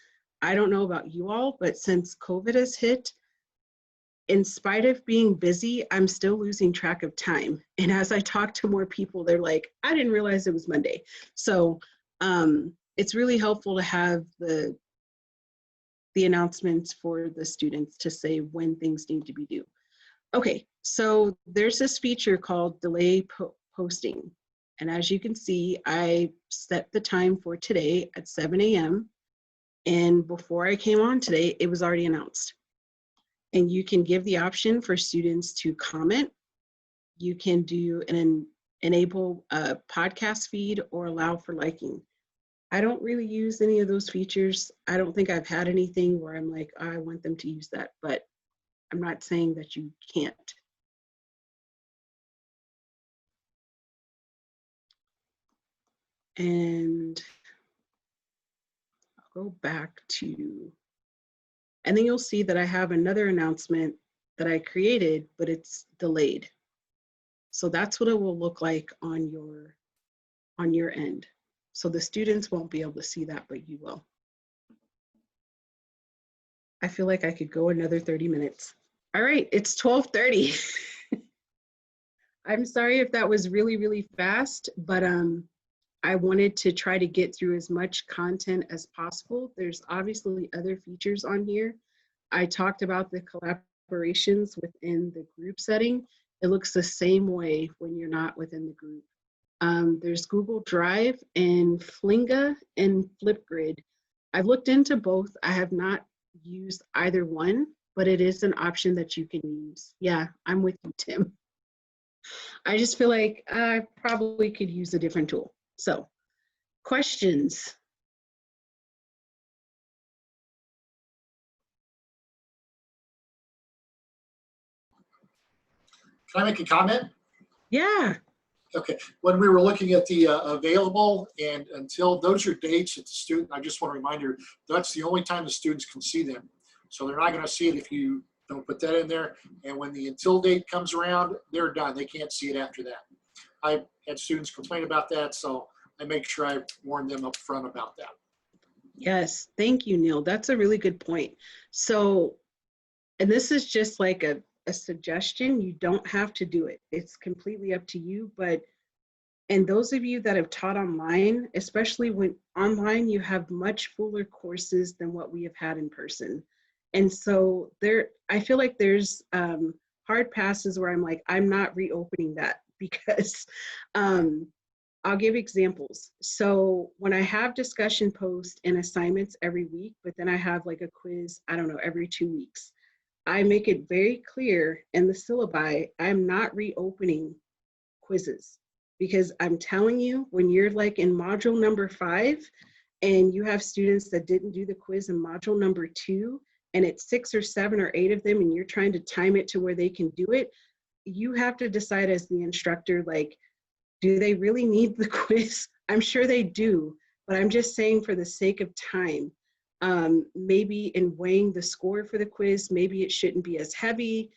Speaker 1: I don't know about you all, but since COVID has hit, in spite of being busy, I'm still losing track of time. And as I talk to more people, they're like, I didn't realize it was Monday. So it's really helpful to have the announcements for the students to say when things need to be due. Okay, so there's this feature called delay posting. And as you can see, I set the time for today at 7 a.m. And before I came on today, it was already announced. And you can give the option for students to comment. You can do enable a podcast feed or allow for liking. I don't really use any of those features. I don't think I've had anything where I'm like, I want them to use that, but I'm not saying that you can't. And I'll go back to, and then you'll see that I have another announcement that I created, but it's delayed. So that's what it will look like on your end. So the students won't be able to see that, but you will. I feel like I could go another 30 minutes. All right, it's 12:30. I'm sorry if that was really, really fast, but I wanted to try to get through as much content as possible. There's obviously other features on here. I talked about the collaborations within the group setting. It looks the same way when you're not within the group. There's Google Drive and Flinga and Flipgrid. I've looked into both. I have not used either one, but it is an option that you can use. Yeah, I'm with you, Tim. I just feel like I probably could use a different tool. So, questions?
Speaker 5: Can I make a comment?
Speaker 1: Yeah.
Speaker 5: Okay, when we were looking at the available and until, those are dates that the student, I just want to remind you, that's the only time the students can see them. So they're not going to see it if you don't put that in there. And when the until date comes around, they're done. They can't see it after that. I had students complain about that, so I make sure I warn them up front about that.
Speaker 1: Yes, thank you, Neil. That's a really good point. So, and this is just like a suggestion. You don't have to do it. It's completely up to you. But, and those of you that have taught online, especially when online, you have much fuller courses than what we have had in person. And so I feel like there's hard passes where I'm like, I'm not reopening that because I'll give examples. So when I have discussion posts and assignments every week, but then I have like a quiz, I don't know, every 2 weeks, I make it very clear in the syllabi, I'm not reopening quizzes because I'm telling you, when you're like in module number 5 and you have students that didn't do the quiz in module number 2, and it's 6 or 7 or 8 of them, and you're trying to time it to where they can do it, you have to decide as the instructor, like, do they really need the quiz? I'm sure they do, but I'm just saying for the sake of time, maybe in weighing the score for the quiz, maybe it shouldn't be as heavy.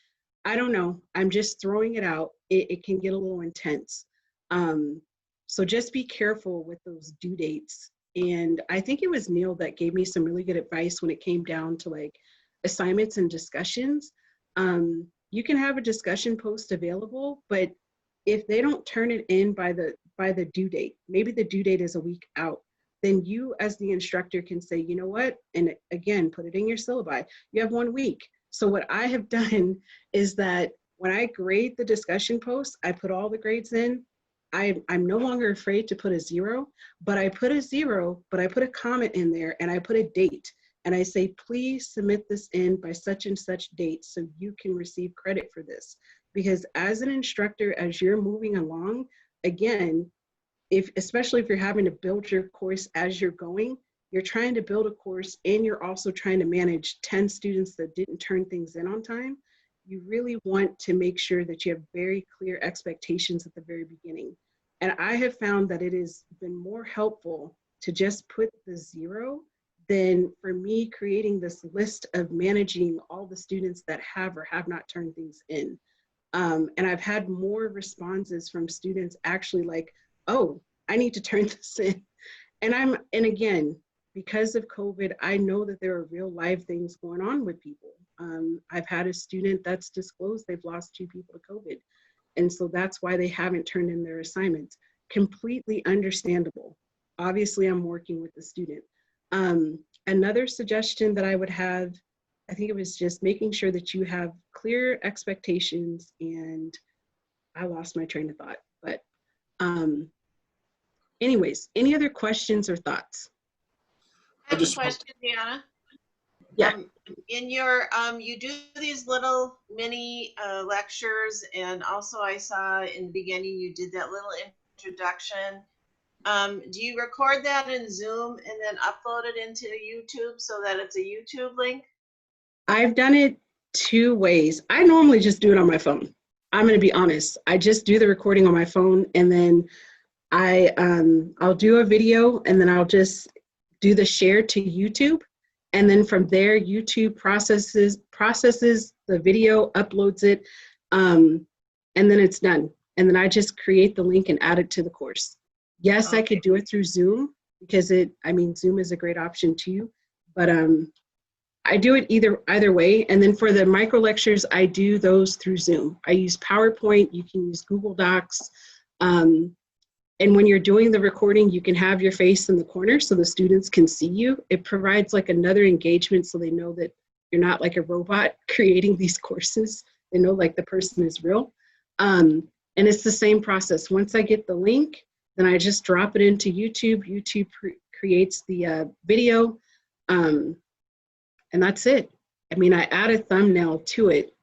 Speaker 1: I don't know. I'm just throwing it out. It can get a little intense. So just be careful with those due dates. And I think it was Neil that gave me some really good advice when it came down to like assignments and discussions. You can have a discussion post available, but if they don't turn it in by the due date, maybe the due date is a week out, then you as the instructor can say, you know what, and again, put it in your syllabi, you have 1 week. So what I have done is that when I grade the discussion post, I put all the grades in. I'm no longer afraid to put a 0, but I put a 0, but I put a comment in there and I put a date and I say, please submit this in by such and such date so you can receive credit for this. Because as an instructor, as you're moving along, again, especially if you're having to build your course as you're going, you're trying to build a course and you're also trying to manage 10 students that didn't turn things in on time. You really want to make sure that you have very clear expectations at the very beginning. And I have found that it has been more helpful to just put the 0 than for me creating this list of managing all the students that have or have not turned things in. And I've had more responses from students actually like, oh, I need to turn this in. And again, because of COVID, I know that there are real live things going on with people. I've had a student that's disclosed they've lost 2 people to COVID. And so that's why they haven't turned in their assignments. Completely understandable. Obviously, I'm working with the student. Another suggestion that I would have, I think it was just making sure that you have clear expectations, and I lost my train of thought, but anyways, any other questions or thoughts?
Speaker 6: I have a question, Diona.
Speaker 1: Yeah.
Speaker 6: In your, you do these little mini lectures, and also I saw in the beginning you did that little introduction. Do you record that in Zoom and then upload it into YouTube so that it's a YouTube link?
Speaker 1: I've done it 2 ways. I normally just do it on my phone. I'm going to be honest. I just do the recording on my phone, and then I'll do a video, and then I'll just do the share to YouTube. And then from there, YouTube processes the video, uploads it, and then it's done. And then I just create the link and add it to the course. Yes, okay. I could do it through Zoom because Zoom is a great option too, but I do it either way. And then for the micro lectures, I do those through Zoom. I use PowerPoint, you can use Google Docs. And when you're doing the recording, you can have your face in the corner so the students can see you. It provides like another engagement so they know that you're not like a robot creating these courses. They know like the person is real. And it's the same process. Once I get the link, then I just drop it into YouTube. YouTube creates the video, and that's it. I mean, I add a thumbnail to it,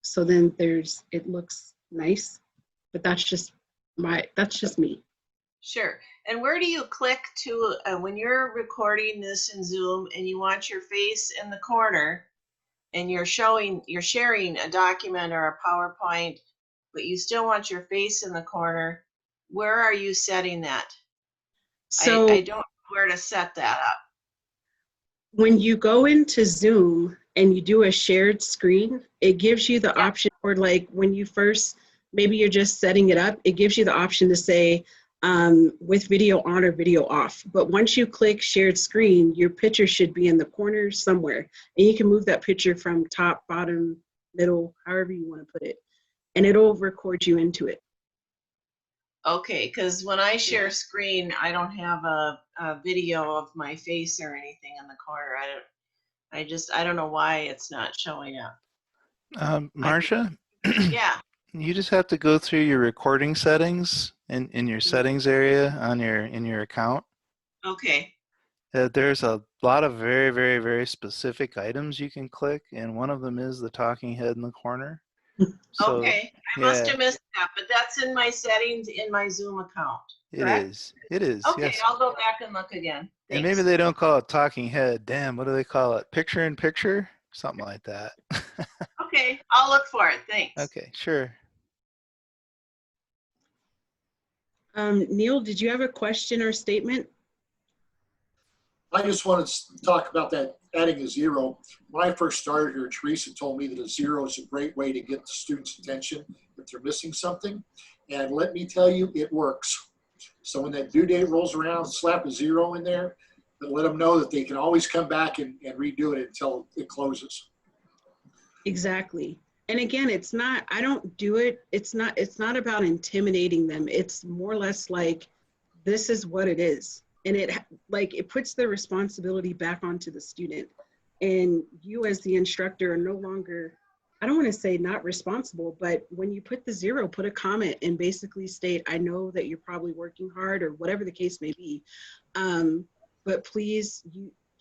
Speaker 1: so then it looks nice, but that's just me.
Speaker 6: Sure. And where do you click to when you're recording this in Zoom and you want your face in the corner and you're sharing a document or a PowerPoint, but you still want your face in the corner? Where are you setting that? So I don't know where to set that up.
Speaker 1: When you go into Zoom and you do a shared screen, it gives you the option, or like when you first, maybe you're just setting it up, it gives you the option to say with video on or video off. But once you click shared screen, your picture should be in the corner somewhere. And you can move that picture from top, bottom, middle, however you want to put it. And it'll record you into it.
Speaker 6: Okay, because when I share screen, I don't have a video of my face or anything in the corner. I don't know why it's not showing up.
Speaker 2: Marcia?
Speaker 6: Yeah.
Speaker 2: You just have to go through your recording settings in your settings area in your account. Okay. There's a lot of very, very, very specific items you can click, and one of them is the talking head in the corner. So,
Speaker 6: okay, I must have missed that, but that's in my settings in my Zoom account. Correct? It is.
Speaker 2: Okay,
Speaker 6: yes. I'll go back and look again. Thanks.
Speaker 2: And maybe they don't call it talking head. Damn, what do they call it? Picture in picture? Something like that.
Speaker 6: Okay, I'll look for it. Thanks.
Speaker 2: Okay, sure.
Speaker 1: Neil, did you have a question or statement?
Speaker 5: I just wanted to talk about that, adding a 0. When I first started here, Teresa told me that a 0 is a great way to get the students' attention if they're missing something. And let me tell you, it works. So when that due date rolls around, slap a 0 in there, but let them know that they can always come back and redo it until it closes.
Speaker 1: Exactly. And again, it's not, I don't do it. It's not about intimidating them. It's more or less like, this is what it is. And it puts the responsibility back onto the student. And you as the instructor are no longer, I don't want to say not responsible, but when you put the 0, put a comment and basically state, I know that you're probably working hard or whatever the case may be. But please,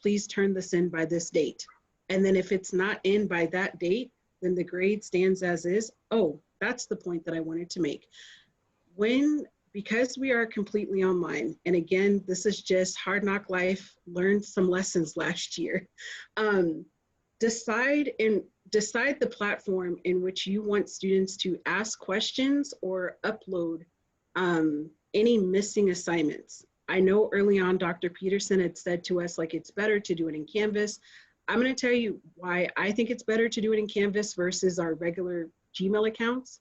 Speaker 1: please turn this in by this date. And then if it's not in by that date, then the grade stands as is. Oh, that's the point that I wanted to make. Because we are completely online, and again, this is just hard knock life, learned some lessons last year. Decide the platform in which you want students to ask questions or upload any missing assignments. I know early on, Dr. Peterson had said to us, like, it's better to do it in Canvas. I'm going to tell you why I think it's better to do it in Canvas versus our regular Gmail accounts.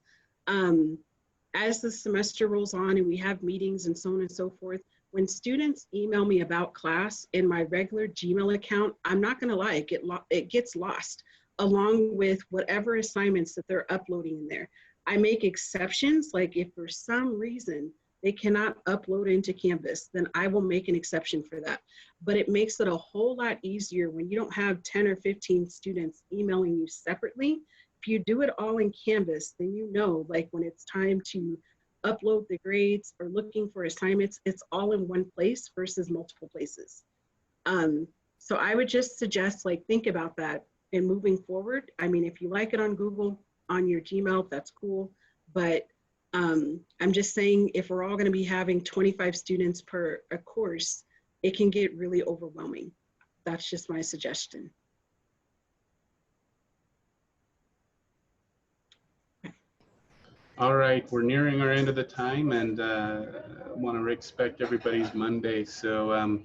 Speaker 1: As the semester rolls on and we have meetings and so on and so forth, when students email me about class in my regular Gmail account, I'm not going to lie, it gets lost along with whatever assignments that they're uploading in there. I make exceptions, like if for some reason they cannot upload into Canvas, then I will make an exception for that. But it makes it a whole lot easier when you don't have 10 or 15 students emailing you separately. If you do it all in Canvas, then you know, like when it's time to upload the grades or looking for assignments, it's all in one place versus multiple places. So I would just suggest, like, think about that and moving forward. I mean, if you like it on Google, on your Gmail, that's cool. But I'm just saying, if we're all going to be having 25 students per a course, it can get really overwhelming. That's just my suggestion.
Speaker 7: All right, we're nearing our end of the time, and want to respect everybody's Monday. So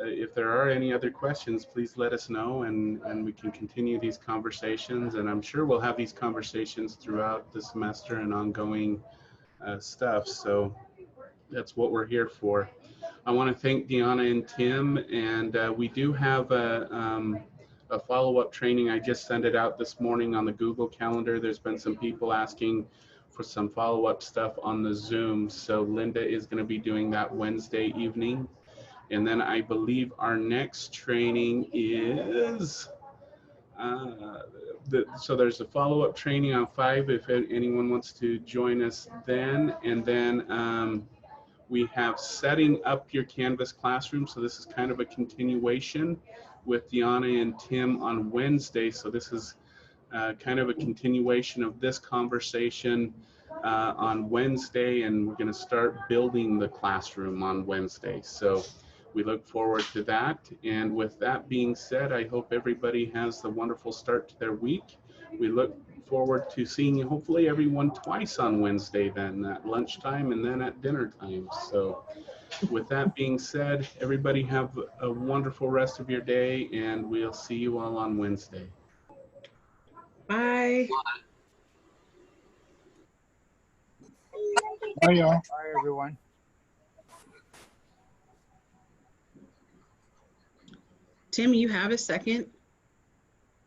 Speaker 7: if there are any other questions, please let us know, and we can continue these conversations. And I'm sure we'll have these conversations throughout the semester and ongoing stuff. So that's what we're here for. I want to thank Diona and Tim, and we do have a follow-up training. I just sent it out this morning on the Google Calendar. There's been some people asking for some follow-up stuff on the Zoom. So Linda is going to be doing that Wednesday evening. And then I believe our next training is, so there's a follow-up training on 5 if anyone wants to join us then. And then we have setting up your Canvas classroom. So this is kind of a continuation with Diona and Tim on Wednesday. So this is kind of a continuation of this conversation on Wednesday, and we're going to start building the classroom on Wednesday. So we look forward to that. And with that being said, I hope everybody has a wonderful start to their week. We look forward to seeing hopefully everyone twice on Wednesday, then at lunchtime and then at dinner time. So with that being said, everybody have a wonderful rest of your day, and we'll see you all on Wednesday.
Speaker 1: Bye.
Speaker 8: Bye, y'all. Bye, everyone.
Speaker 1: Tim, you have a second?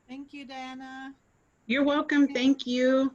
Speaker 9: Thank you, Diana.
Speaker 1: You're welcome. Thank you.